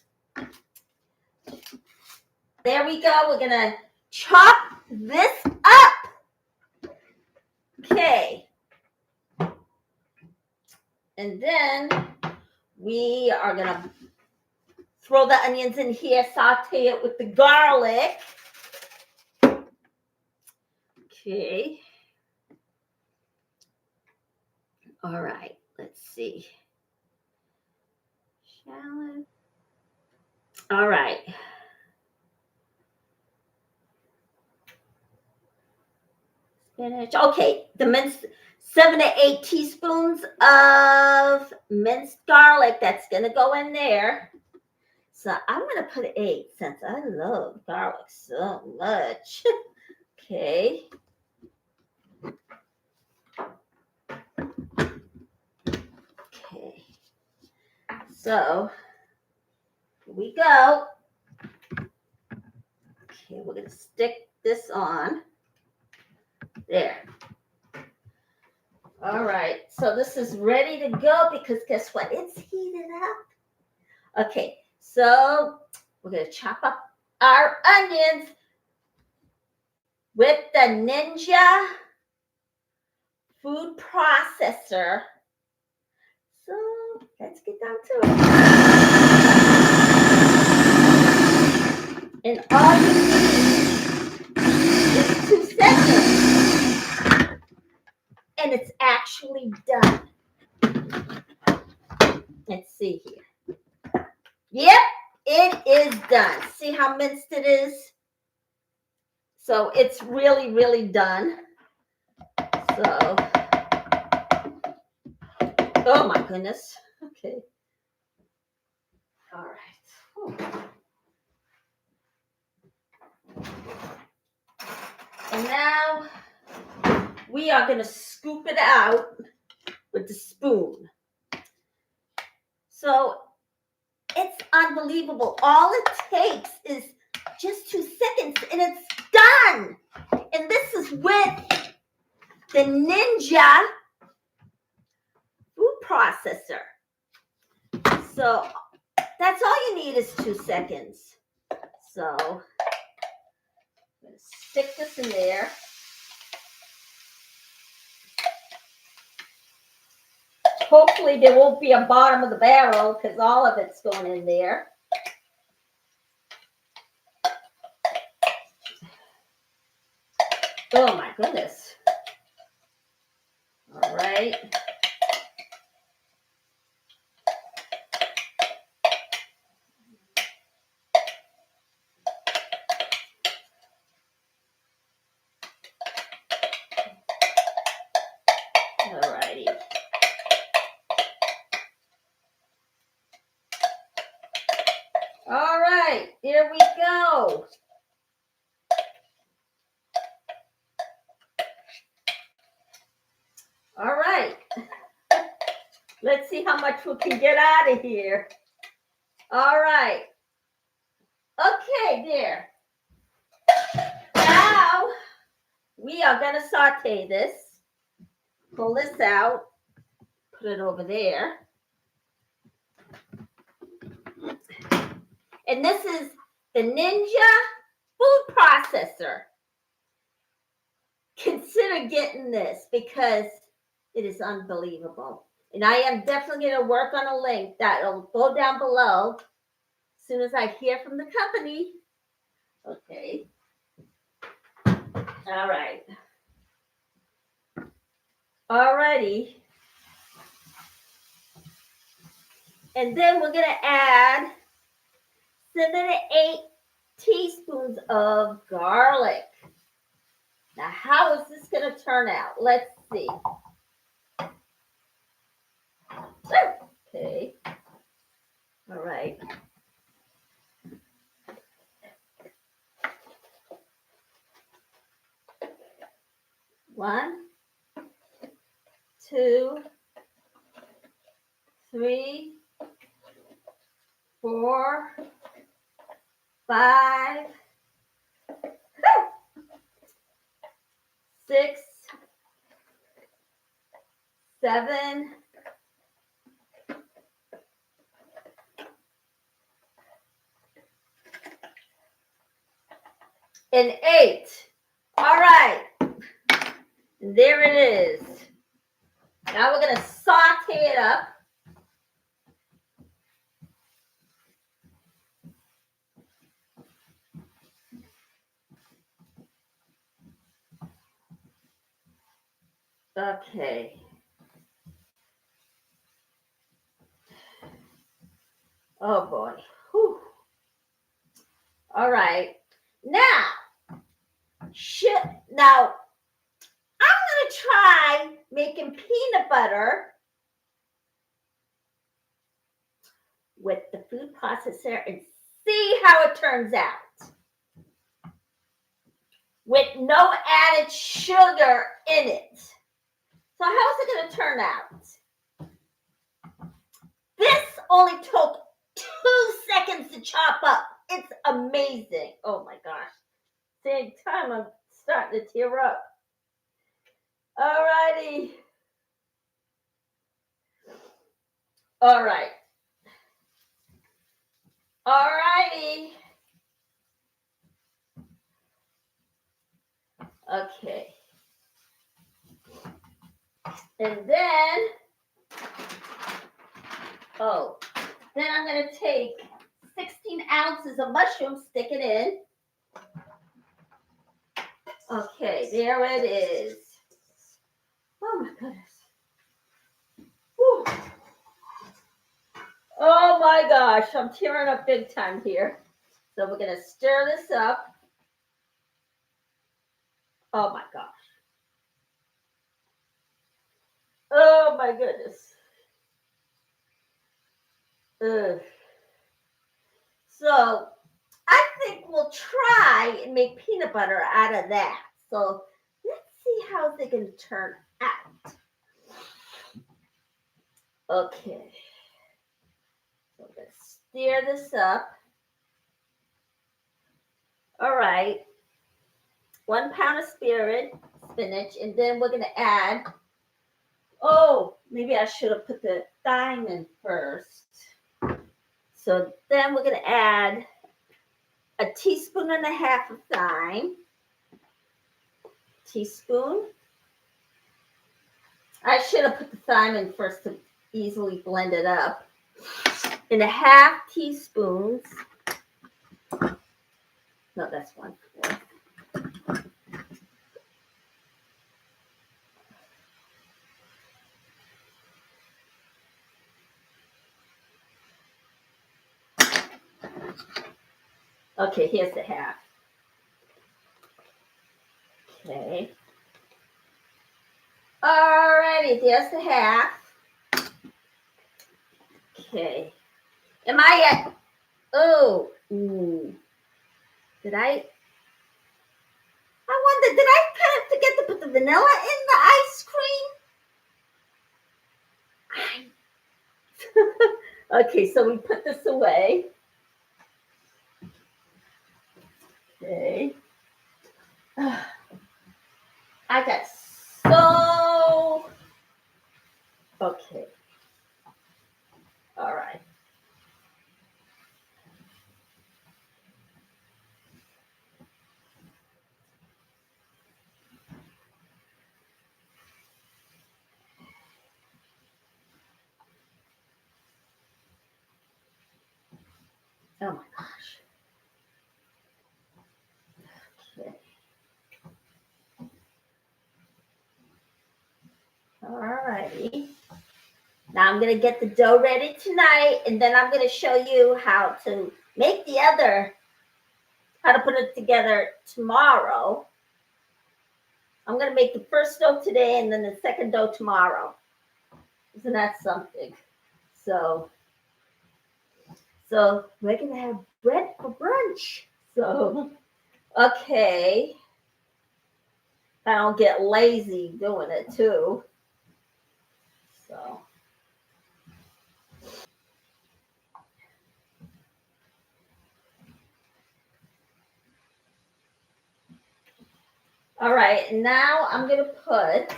There we go. We're going to chop this up. Okay. And then we are going to throw the onions in here, saute it with the garlic. Okay. All right, let's see. Shallot. All right. Spinach. Okay, the minced 7 to 8 teaspoons of minced garlic. That's going to go in there. So I'm going to put 8 since I love garlic so much. Okay. Okay. So here we go. Okay, we're going to stick this on. There. All right. So this is ready to go because guess what? It's heated up. Okay. So we're going to chop up our onions with the Ninja food processor. So let's get down to it. And all you need is 2 seconds. And it's actually done. Let's see here. Yep, it is done. See how minced it is? So it's really, really done. So, oh my goodness. Okay. All right. And now we are going to scoop it out with the spoon. So it's unbelievable. All it takes is just 2 seconds and it's done. And this is with the Ninja food processor. So that's all you need is 2 seconds. So I'm going to stick this in there. Hopefully there won't be a bottom of the barrel because all of it's going in there. Oh my goodness. All right. All righty. All right, here we go. All right. Let's see how much we can get out of here. All right. Okay, there. Now we are going to saute this. Pull this out. Put it over there. And this is the Ninja food processor. Consider getting this because it is unbelievable. And I am definitely going to work on a link that'll go down below as soon as I hear from the company. Okay. All right. All righty. And then we're going to add 7 to 8 teaspoons of garlic. Now, how is this going to turn out? Let's see. Okay. All right. One, 2, 3, 4, 5, 6, 7, 8. All right. And there it is. Now we're going to saute it up. Okay. Oh boy. Whew. All right. Now, I'm going to try making peanut butter with the food processor and see how it turns out. With no added sugar in it. So how is it going to turn out? This only took 2 seconds to chop up. It's amazing. Oh my gosh. Same time I'm starting to tear up. All righty. All right. All righty. Okay. And then, then I'm going to take 16 ounces of mushrooms, stick it in. Okay, there it is. Oh my goodness. Whew. Oh my gosh, I'm tearing up big time here. So we're going to stir this up. Oh my gosh. Oh my goodness. Ugh. So I think we'll try and make peanut butter out of that. So let's see how they're going to turn out. Okay. So I'm going to stir this up. All right. 1 pound of spinach, and then we're going to add, maybe I should have put the thyme in first. So then we're going to add a 1.5 teaspoons of thyme. Teaspoon. I should have put the thyme in first to easily blend it up. And 1/2 teaspoon. No, that's 1/4. Okay, here's the 1/2. Okay. Alrighty, there's the 1/2. Okay. Am I at? Oh, did I wonder, did I kind of forget to put the vanilla in the ice cream? Okay, so we put this away. Okay. I got so. Okay. All right. Oh my gosh. Okay. All righty. Now I'm going to get the dough ready tonight, and then I'm going to show you how to make how to put it together tomorrow. I'm going to make the first dough today and then the second dough tomorrow. Isn't that something? So we're going to have bread for brunch. So, okay. I don't get lazy doing it too. So. All right, now I'm going to put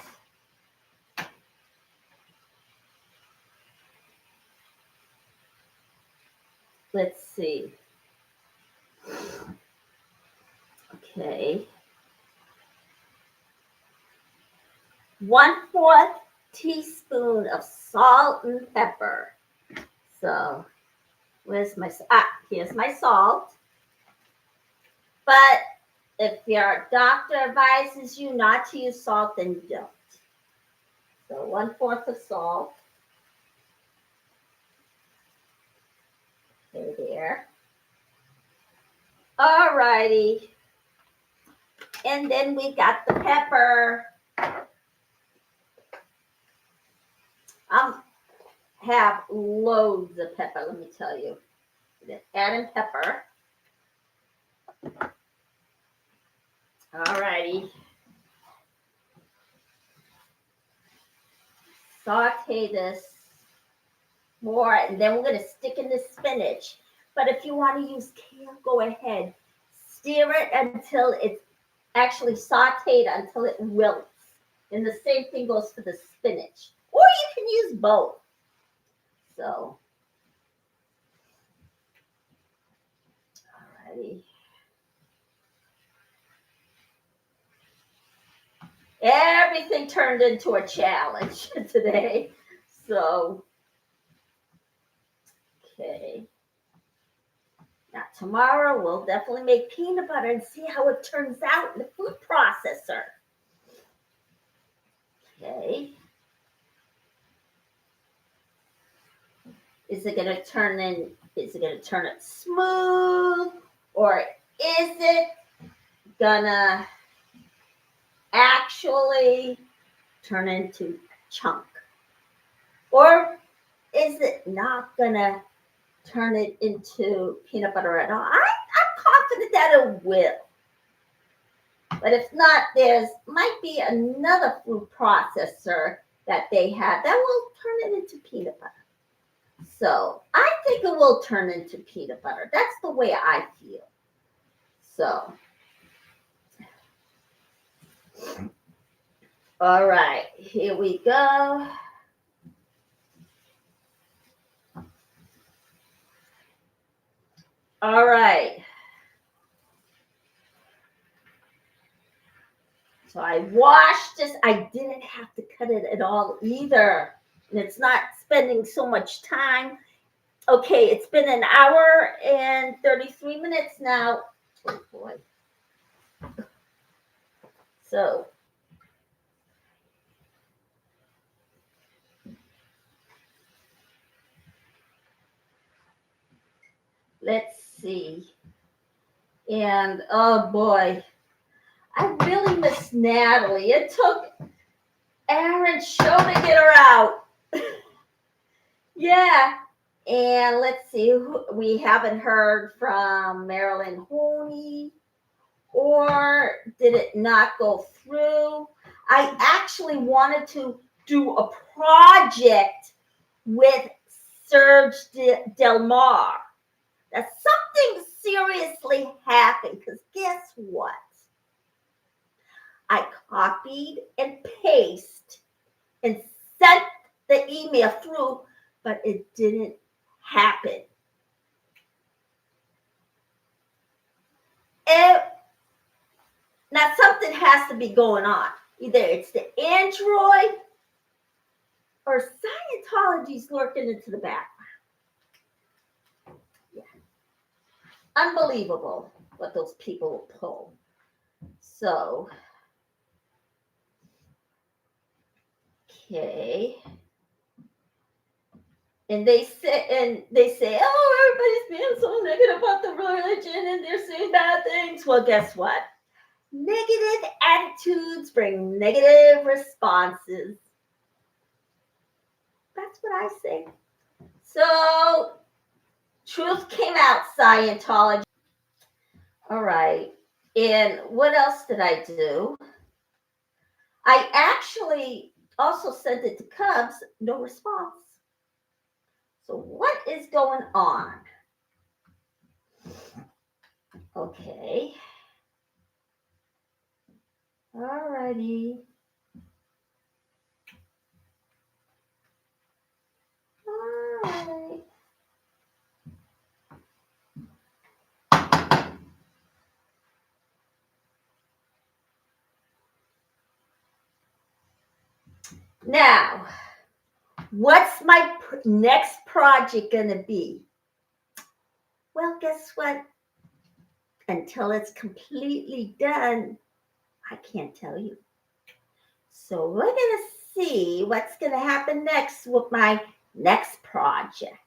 let's see. Okay. 1/4 teaspoon of salt and pepper. So here's my salt. But if your doctor advises you not to use salt, then don't. So 1/4 of salt. There. All righty. And then we got the pepper. Have loads of pepper, let me tell you. Add in pepper. All righty. Saute this more, and then we're going to stick in the spinach. But if you want to use kale, go ahead. Stir it until it's actually sauteed until it wilts. And the same thing goes for the spinach. Or you can use both. So, alrighty. Everything turned into a challenge today. So, okay. Now, tomorrow we'll definitely make peanut butter and see how it turns out in the food processor. Okay. Is it going to turn it smooth, or is it going to actually turn into chunk? Or is it not going to turn it into peanut butter at all? I'm confident that it will. But if not, might be another food processor that they have that will turn it into peanut butter. So I think it will turn into peanut butter. That's the way I feel. So, all right, here we go. All right. So I washed this. I didn't have to cut it at all either. And it's not spending so much time. Okay, it's been an hour and 33 minutes now. Oh boy. So let's see. And oh boy, I really miss Natalie. It took Aaron's show to get her out. Yeah. And let's see, we haven't heard from Marilyn Honey, or did it not go through? I actually wanted to do a project with Serge Delmar. That something seriously happened, because guess what? I copied and pasted and sent the email through, but it didn't happen. Now something has to be going on. Either it's the Android or Scientology's lurking into the background. Yeah. Unbelievable what those people will pull. So, okay. And they say, oh, everybody's being so negative about the religion and they're saying bad things. Well, guess what? Negative attitudes bring negative responses. That's what I say. So, truth came out, Scientology. All right. And what else did I do? I actually also sent it to Cubs, no response. So what is going on? Okay. All righty. All right. Now, what's my next project going to be? Well, guess what? Until it's completely done, I can't tell you. So we're going to see what's going to happen next with my next project.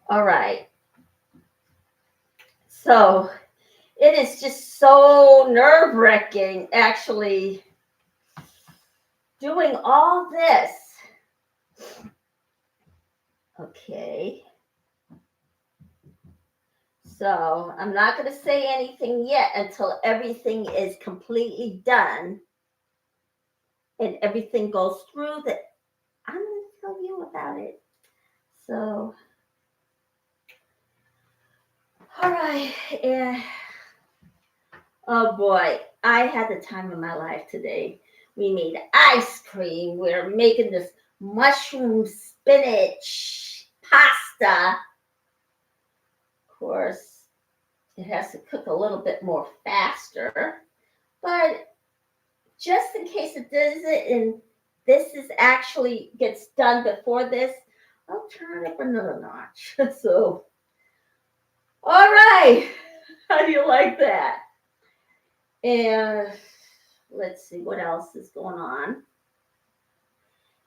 All right. So it is just so nerve-wracking, actually, doing all this. Okay. So I'm not going to say anything yet until everything is completely done and everything goes through, that I'm going to tell you about it. So, all right. Yeah. Oh boy, I had the time of my life today. We made ice cream. We're making this mushroom spinach pasta. Of course, it has to cook a little bit more faster, but just in case it does it and this is actually gets done before this, I'll turn it up another notch. So, all right. How do you like that? And let's see what else is going on.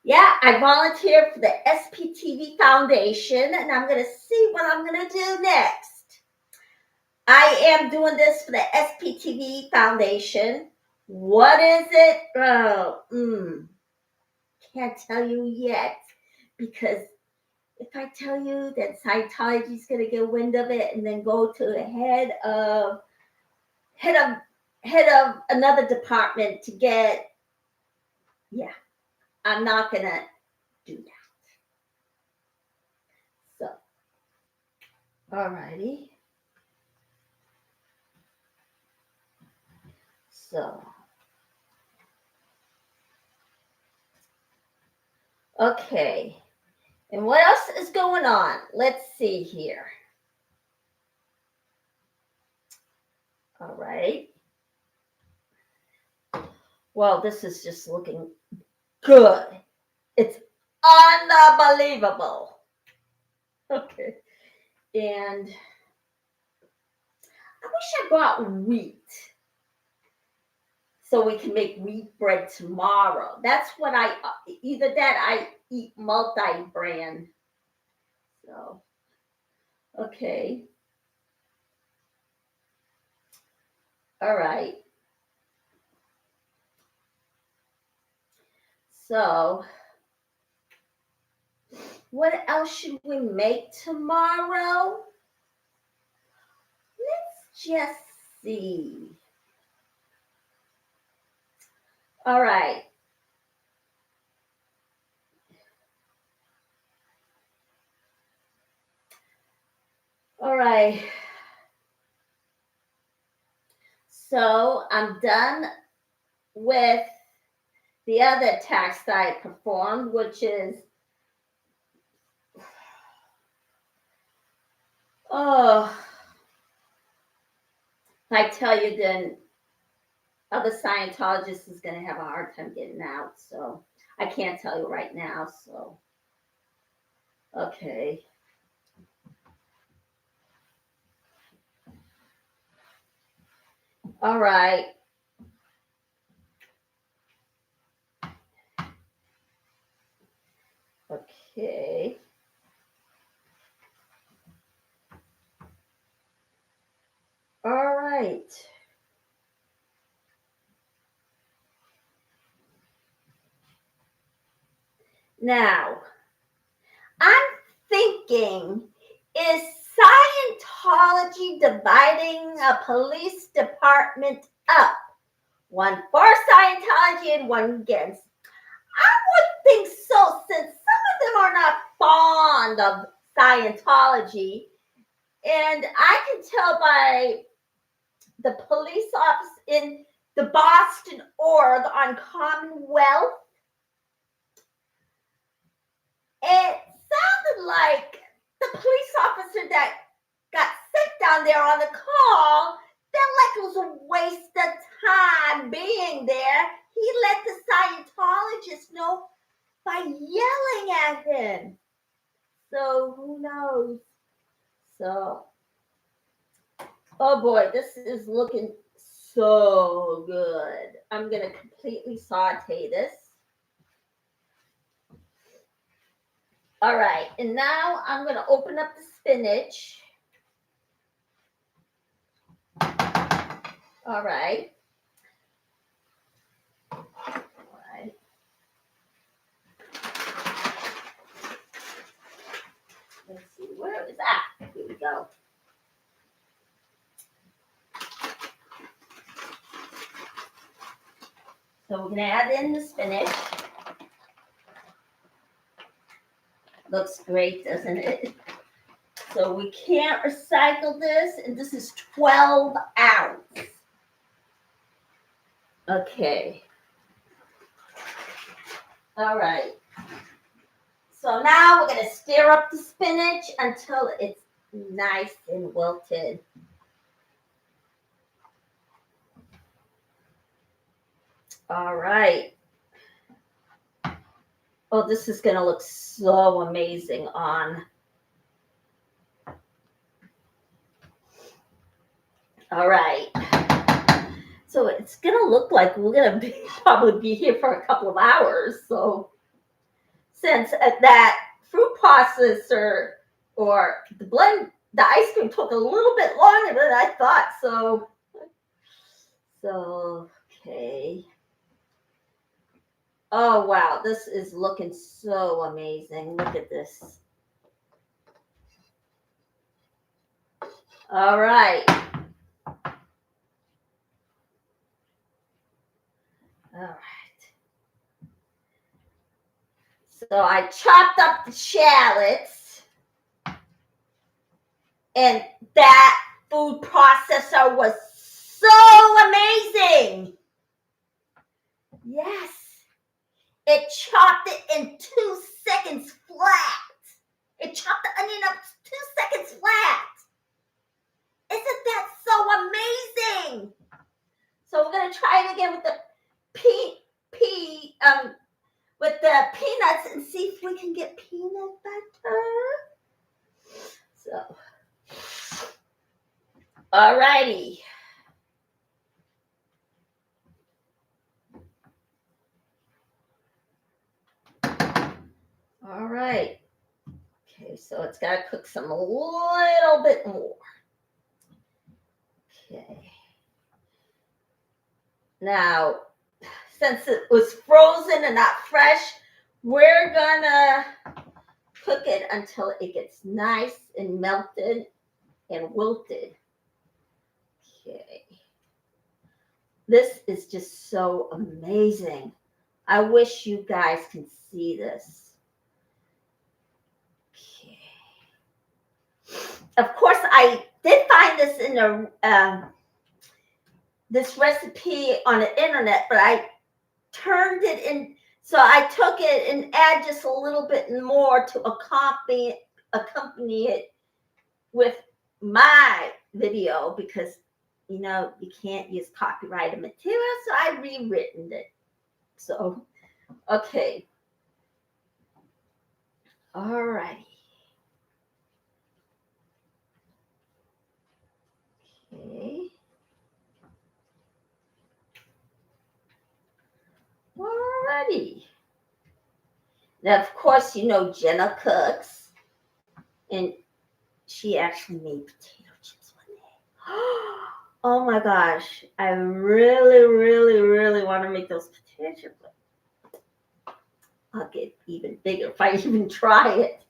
Yeah, I volunteer for the SPTV Foundation, and I'm going to see what I'm going to do next. I am doing this for the SPTV Foundation. What is it? Can't tell you yet, because if I tell you, then Scientology is going to get wind of it and then go to the head of another department to get. Yeah, I'm not going to do that. So, alrighty. So, okay. And what else is going on? Let's see here. All right. Well, this is just looking good. It's unbelievable. Okay. And I wish I brought wheat so we can make wheat bread tomorrow. That's what either that I eat multi-brand. So, okay. All right. So, what else should we make tomorrow? Let's just see. All right. All right. So I'm done with the other task that I performed, which is, if I tell you, then other Scientologists is going to have a hard time getting out. So I can't tell you right now. So, okay. All right. Okay. All right. Now, I'm thinking, is Scientology dividing a police department up? One for Scientology and one against. I would think so, since some of them are not fond of Scientology. And I can tell by the police office in the Boston org on Commonwealth, it sounded like the police officer that got sick down there on the call felt like it was a waste of time being there. He let the Scientologist know by yelling at him. So who knows? So, oh boy, this is looking so good. I'm going to completely saute this. All right, and now I'm going to open up the spinach. All right. Let's see, where is that? Here we go. So we're going to add in the spinach. Looks great, doesn't it? So we can't recycle this, and this is 12 ounce. Okay. All right. So now we're going to stir up the spinach until it's nice and wilted. All right. Oh, this is going to look so amazing on. All right. So it's going to look like we're going to probably be here for a couple of hours. So since that fruit processor or the ice cream took a little bit longer than I thought. So okay. Oh, wow. This is looking so amazing. Look at this. All right. All right. So I chopped up the shallots, and that food processor was so amazing. Yes. It chopped it in 2 seconds flat. It chopped the onion up 2 seconds flat. Isn't that so amazing? So we're gonna try it again with the with the peanuts and see if we can get peanut butter. So, alrighty. All right. Okay, so it's got to cook some a little bit more. Okay. Now, since it was frozen and not fresh, we're gonna cook it until it gets nice and melted and wilted. Okay. This is just so amazing. I wish you guys can see this. Okay. Of course, I did find this in this recipe on the internet, but I turned it in. So I took it and add just a little bit more to accompany it with my video because, you know, you can't use copyrighted material. So I rewritten it. So, okay. All righty. Okay. Alrighty. Now, of course, you know Jenna cooks, and she actually made potato chips one day. Oh my gosh, I really, really, really want to make those potato chips. I'll get even bigger if I even try it.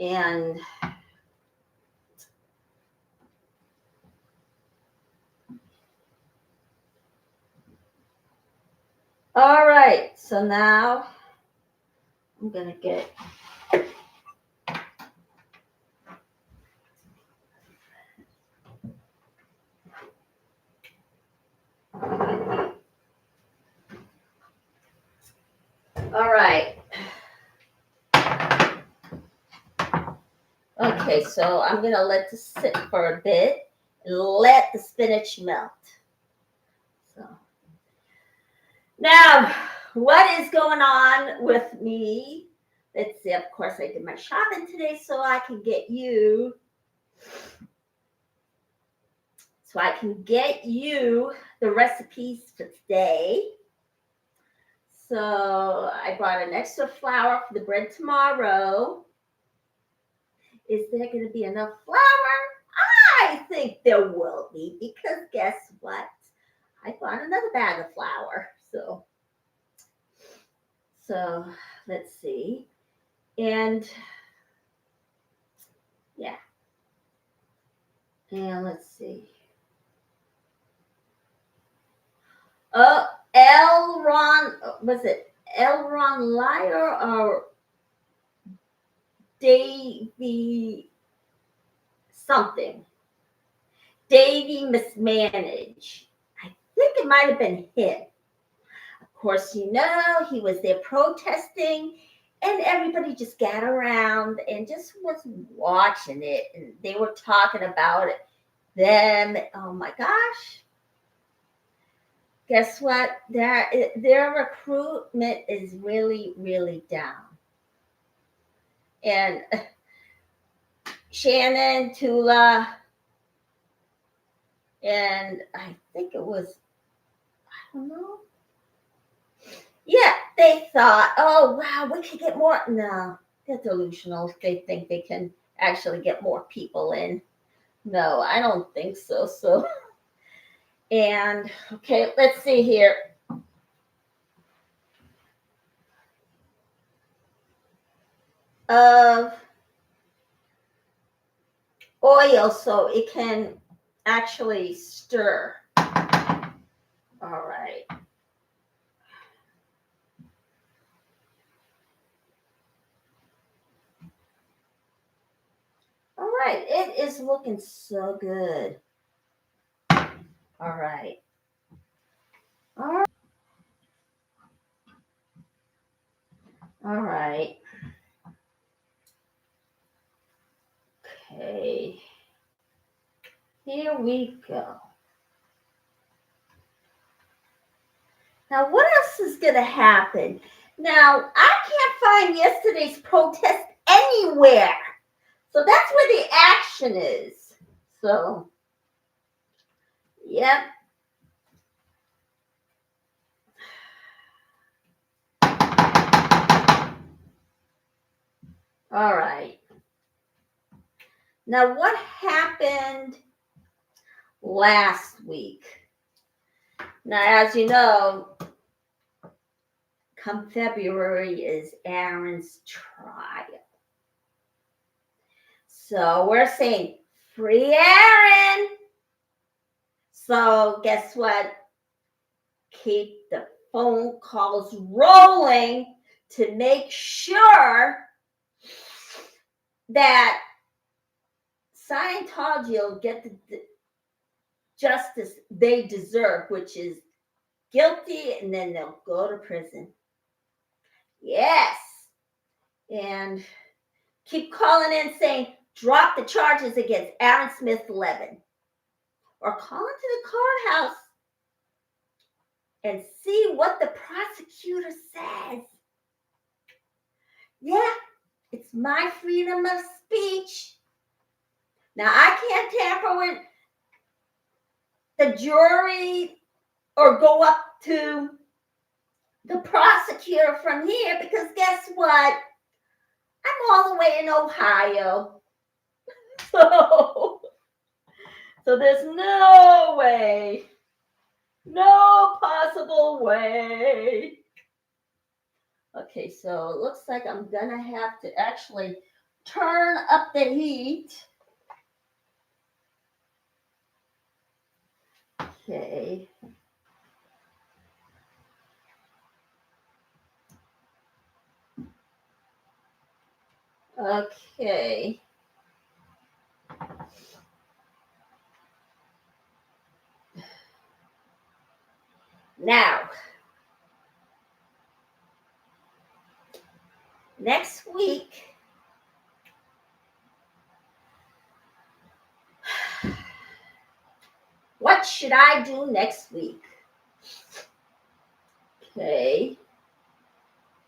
And all right, so now I'm gonna get all right. Okay, so I'm gonna let this sit for a bit and let the spinach melt. So now, what is going on with me? Let's see, of course, I did my shopping today so I can get you the recipes for today. So I brought an extra flour for the bread tomorrow. Is there going to be enough flour? I think there will be because guess what? I bought another bag of flour. So let's see. And yeah. And let's see. Oh, was it Elron Liar or Davy something? Davy Mismanage. I think it might have been him. Of course, you know, he was there protesting and everybody just gathered around and just was watching it. And they were talking about it. Oh my gosh. Guess what? Their recruitment is really, really down. And Shannon, Tula, and I think it was, I don't know. Yeah, they thought, oh, wow, we could get more. No, they're delusional. They think they can actually get more people in. No, I don't think so. So, and okay, let's see here. Of oil, so it can actually stir. All right. All right, it is looking so good. All right. All right. All right. Okay. Here we go. Now, what else is going to happen? Now, I can't find yesterday's protest anywhere. So that's where the action is. So, yep. All right. Now, what happened last week? Now, as you know, come February is Aaron's trial. So we're saying, free Aaron. So guess what? Keep the phone calls rolling to make sure that Scientology will get the justice they deserve, which is guilty, and then they'll go to prison. Yes. And keep calling in saying, drop the charges against Aaron Smith 11. Or call into the courthouse and see what the prosecutor says. Yeah, it's my freedom of speech. Now, I can't tamper with the jury or go up to the prosecutor from here because guess what? I'm all the way in Ohio. So there's no way, no possible way. Okay, so it looks like I'm gonna have to actually turn up the heat. Okay. Okay. Now, next week, what should I do next week? Okay.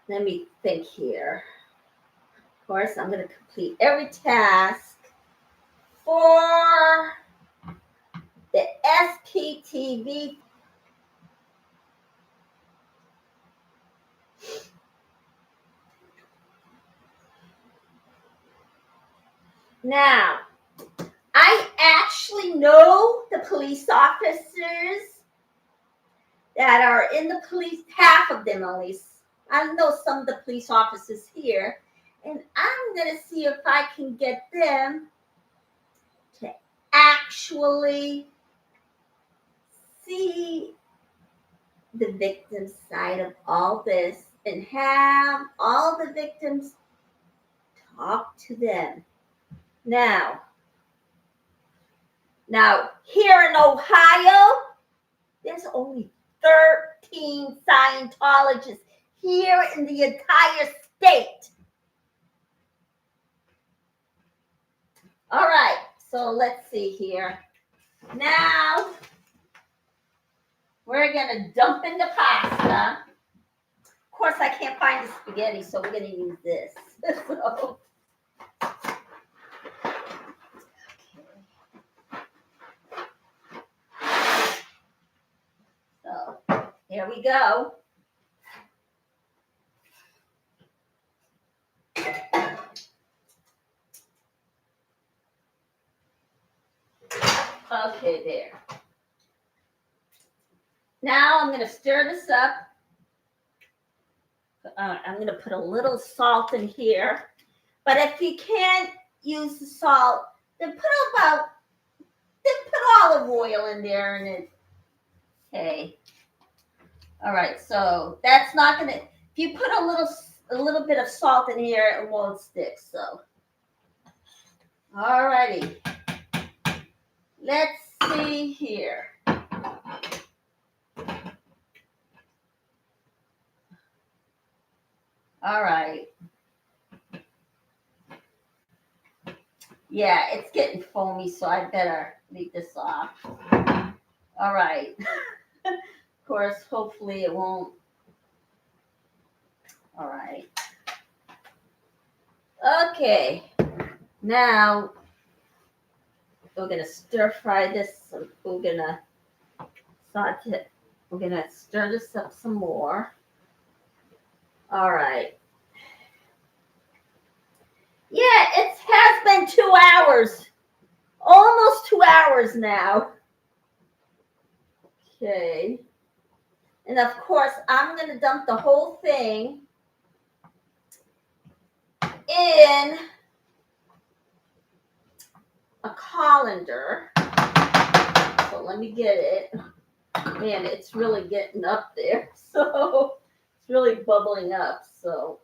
Let me think here. Of course, I'm going to complete every task for the SPTV. Now, I actually know the police officers that are in the police, half of them at least. I know some of the police officers here, and I'm going to see if I can get them to actually see the victim side of all this and have all the victims talk to them. Now here in Ohio, there's only 13 Scientologists here in the entire state. All right, so let's see here. Now, we're going to dump in the pasta. Of course, I can't find the spaghetti, so we're going to use this. So here we go. Okay, there. Now I'm going to stir this up. I'm going to put a little salt in here. But if you can't use the salt, then put olive oil in there and it. Okay. All right. So that's not going to. If you put a little bit of salt in here, it won't stick. So. All righty. Let's see here. All right. Yeah, it's getting foamy, so I better leave this off. All right. Of course, hopefully it won't. All right. Okay. Now we're gonna stir fry this. We're gonna saute. We're gonna stir this up some more. All right. Yeah, it has been 2 hours. Almost 2 hours now. Okay. And of course, I'm going to dump the whole thing in a colander. So let me get it. Man, it's really getting up there. So it's really bubbling up. So.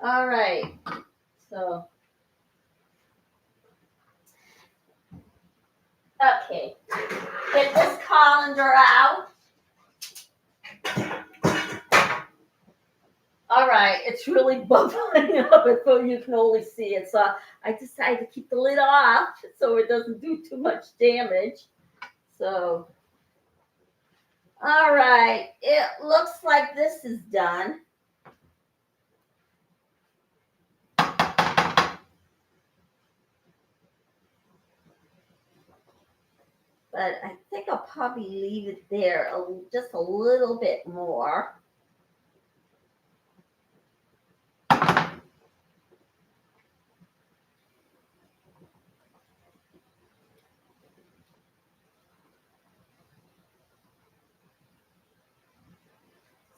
All right. So. Okay. Get this colander out. All right, it's really bubbling up, but you can only see it. So I decided to keep the lid off so it doesn't do too much damage. So, all right, it looks like this is done. But I think I'll probably leave it there just a little bit more.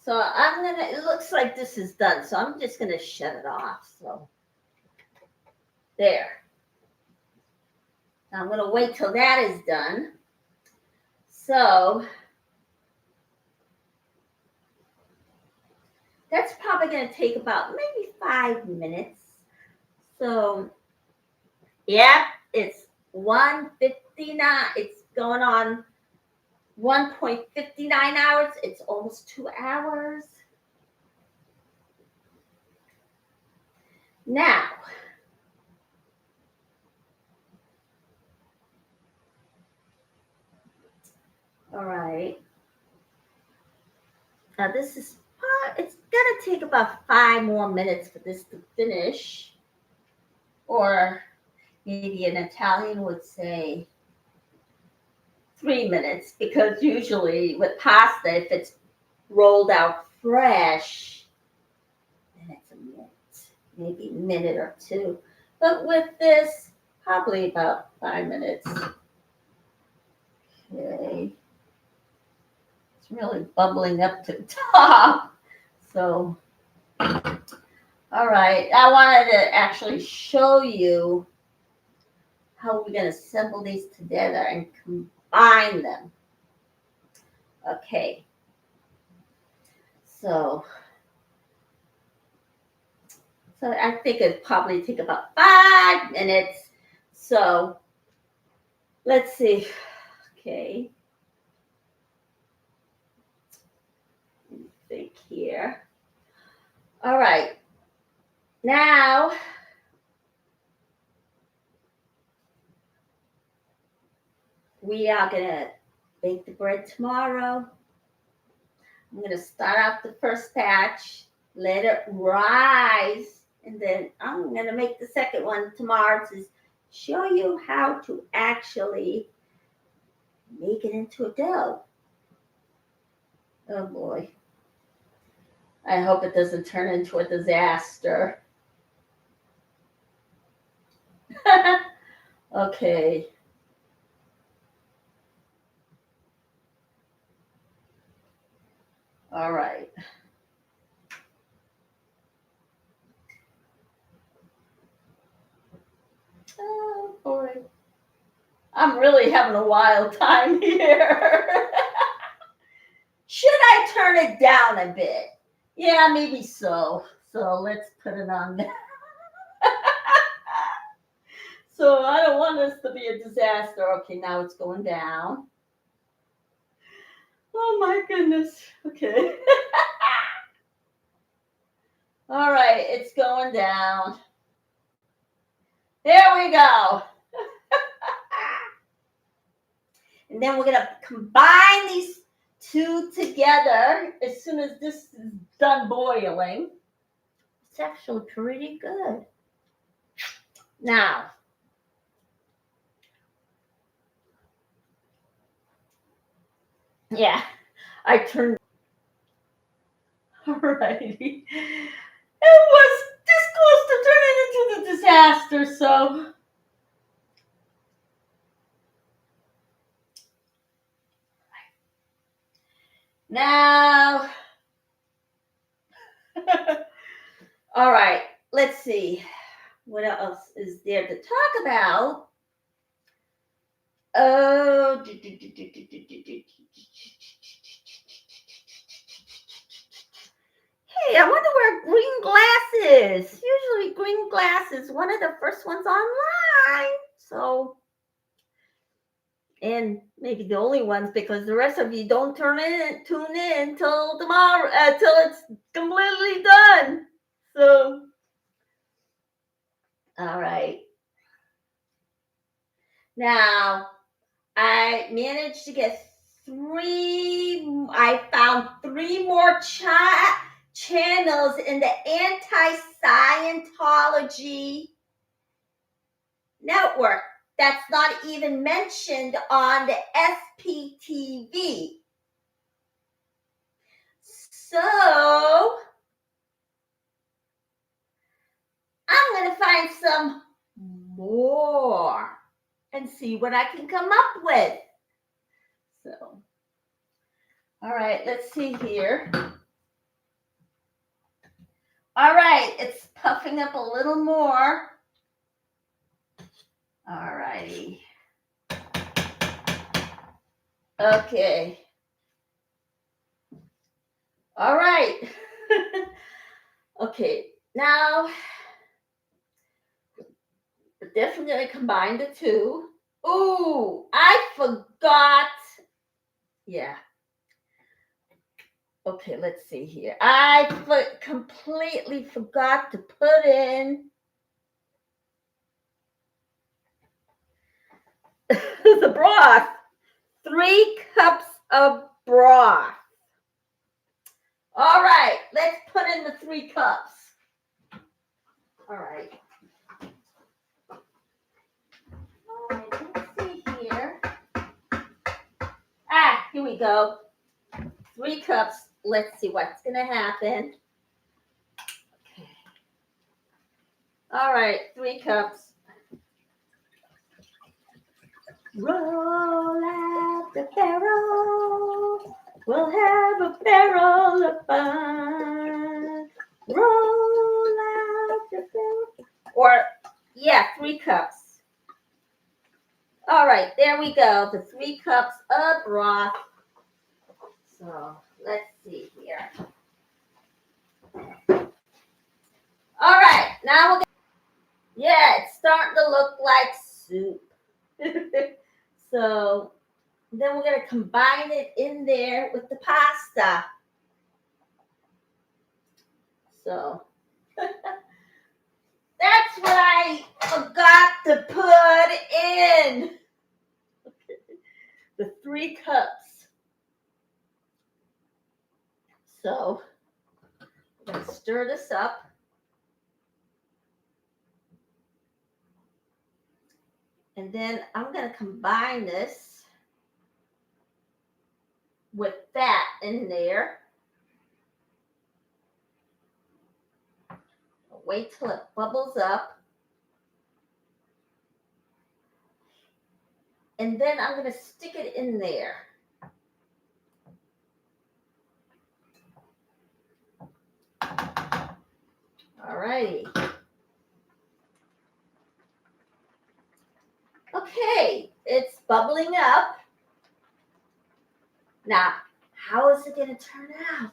So it looks like this is done. So I'm just gonna shut it off. So there. Now I'm gonna wait till that is done. So that's probably gonna take about maybe 5 minutes. So yeah, it's 1:59. It's going on 1.59 hours. It's almost 2 hours. Now, all right. Now this is, it's gonna take about 5 more minutes for this to finish. Or maybe an Italian would say 3 minutes, because usually with pasta, if it's rolled out fresh, then it's a minute, maybe a minute or 2. But with this, probably about 5 minutes. Okay. It's really bubbling up to the top. So, all right. I wanted to actually show you how we're going to assemble these together and combine them. Okay. So I think it'd probably take about 5 minutes. So let's see. Okay. Let me think here. All right. Now, we are going to bake the bread tomorrow. I'm going to start out the first batch, let it rise, and then I'm going to make the second one tomorrow to show you how to actually make it into a dough. Oh boy. I hope it doesn't turn into a disaster. Okay. All right. Oh, boy. I'm really having a wild time here. Should I turn it down a bit? Yeah, maybe so. So let's put it on there. So I don't want this to be a disaster. Okay, now it's going down. Oh my goodness. Okay. All right, it's going down. There we go. And then we're going to combine these two together as soon as this is done boiling. It's actually pretty good. Now, yeah, I turned. Alrighty. It was this close to turning into the disaster, so. Now, all right, let's see. What else is there to talk about? Oh, hey, I wonder where green glass is. Usually green glass is one of the first ones online. So, and maybe the only ones because the rest of you don't tune in till tomorrow, till it's completely done. So, all right. Now, I managed to get I found 3 more channels in the anti-Scientology network that's not even mentioned on the SPTV. So I'm going to find some more and see what I can come up with. So, all right, let's see here. All right, it's puffing up a little more. All righty. Okay. All right. Okay, now we're definitely going to combine the two. Ooh, I forgot. Yeah. Okay, let's see here. I completely forgot to put in the broth. 3 cups of broth. All right, let's put in the 3 cups. All right. Let's see here. Here we go. 3 cups. Let's see what's going to happen. Okay. All right, 3 cups. Roll out the barrel. We'll have a barrel of fun. Roll out the barrel. 3 cups. All right, there we go. The 3 cups of broth. So let's see here. All right, now we're it's starting to look like soup. So then we're going to combine it in there with the pasta. So that's what I forgot to put in. The 3 cups. So I'm going to stir this up. And then I'm going to combine this with that in there. wait till it bubbles up. And then I'm going to stick it in there. All righty. Okay, it's bubbling up. Now, how is it going to turn out?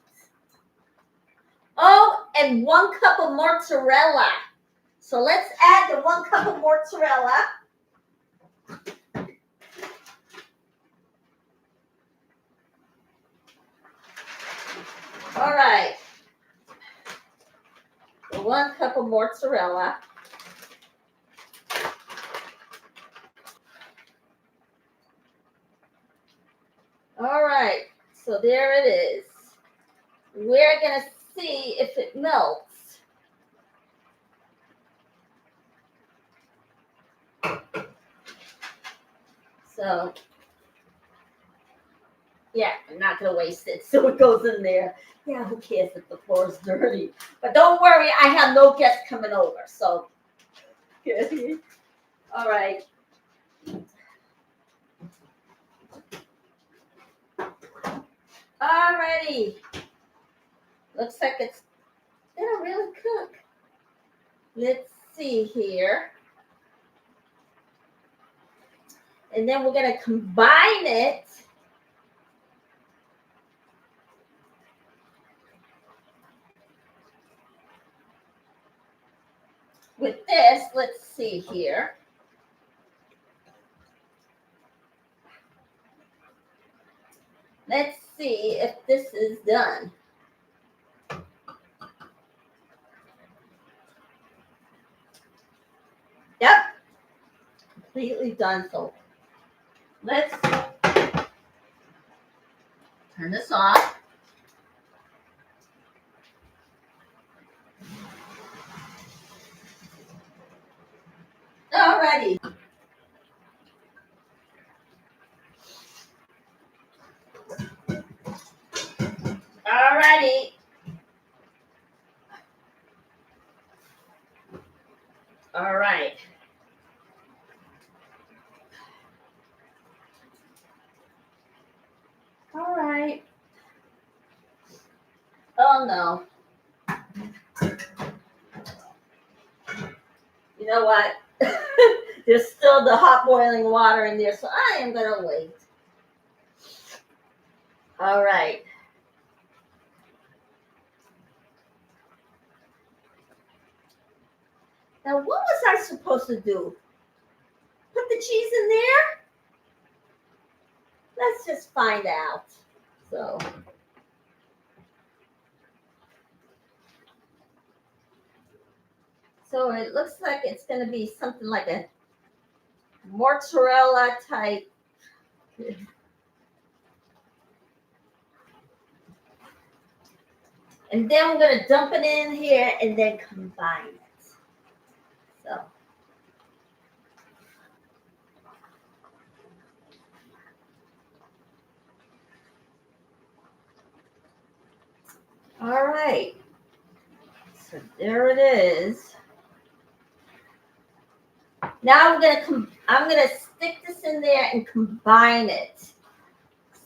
Oh, and 1 cup of mozzarella. So let's add the 1 cup of mozzarella. All right. The 1 cup of mozzarella. All right. So there it is. We're going to see if it melts. So, yeah, I'm not going to waste it. So it goes in there. Yeah, who cares if the floor is dirty? But don't worry, I have no guests coming over. So, all right. Alrighty. Looks like it's gonna really cook. Let's see here. And then we're gonna combine it with this. Let's see here. Let's see if this is done. Yep, completely done. So let's turn this off. Alrighty. Alrighty. All right. All right. Oh no. You know what? There's still the hot boiling water in there, so I am gonna wait. All right. Now, what was I supposed to do? Put the cheese in there? Let's just find out. So it looks like it's going to be something like a mozzarella type. And then we're going to dump it in here and then combine it. So. All right. So there it is. Now I'm gonna stick this in there and combine it.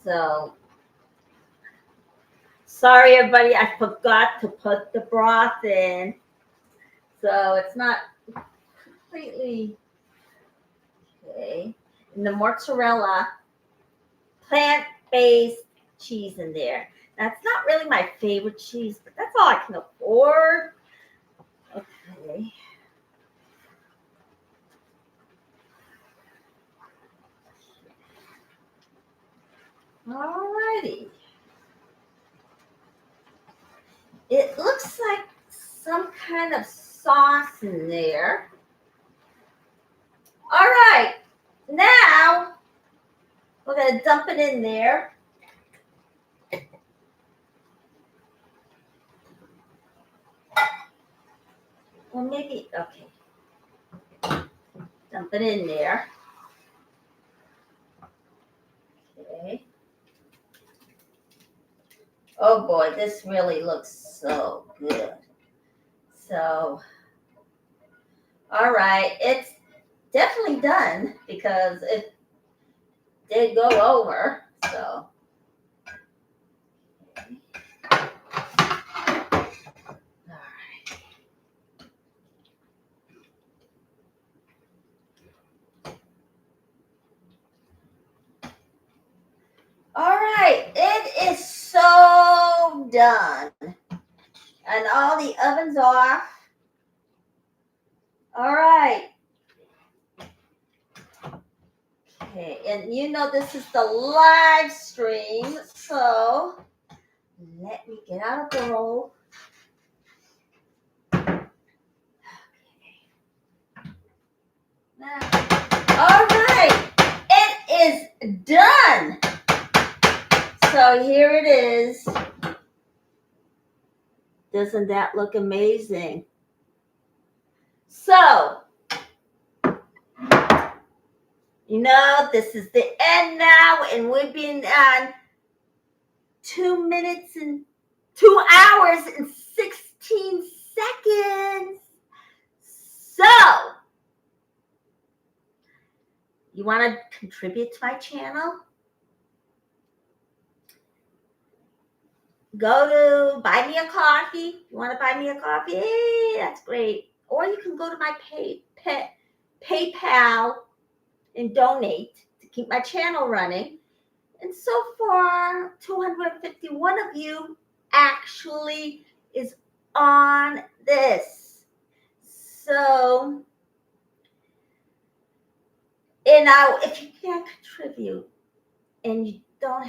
So sorry everybody, I forgot to put the broth in. So it's not completely okay. And the mozzarella, plant-based cheese in there. That's not really my favorite cheese, but that's all I can afford. Okay. Alrighty. It looks like some kind of sauce in there. All right. Now we're going to dump it in there. Well, maybe, okay. Dump it in there. Okay. Oh boy, this really looks so good. So All right, it's definitely done because it did go over. So. All right, it is so done. And all the ovens off. All right. Okay, and you know this is the live stream, so let me get out a bowl. All right, it is done. So here it is. Doesn't that look amazing? So, you know, this is the end now, and we've been on 2 minutes and 2 hours and 16 seconds. So, you want to contribute to my channel? Go to buy me a coffee. You want to buy me a coffee? Hey, that's great. Or you can go to my PayPal and donate to keep my channel running. And so far, 251 of you actually is on this. So, and now if you can't contribute and you don't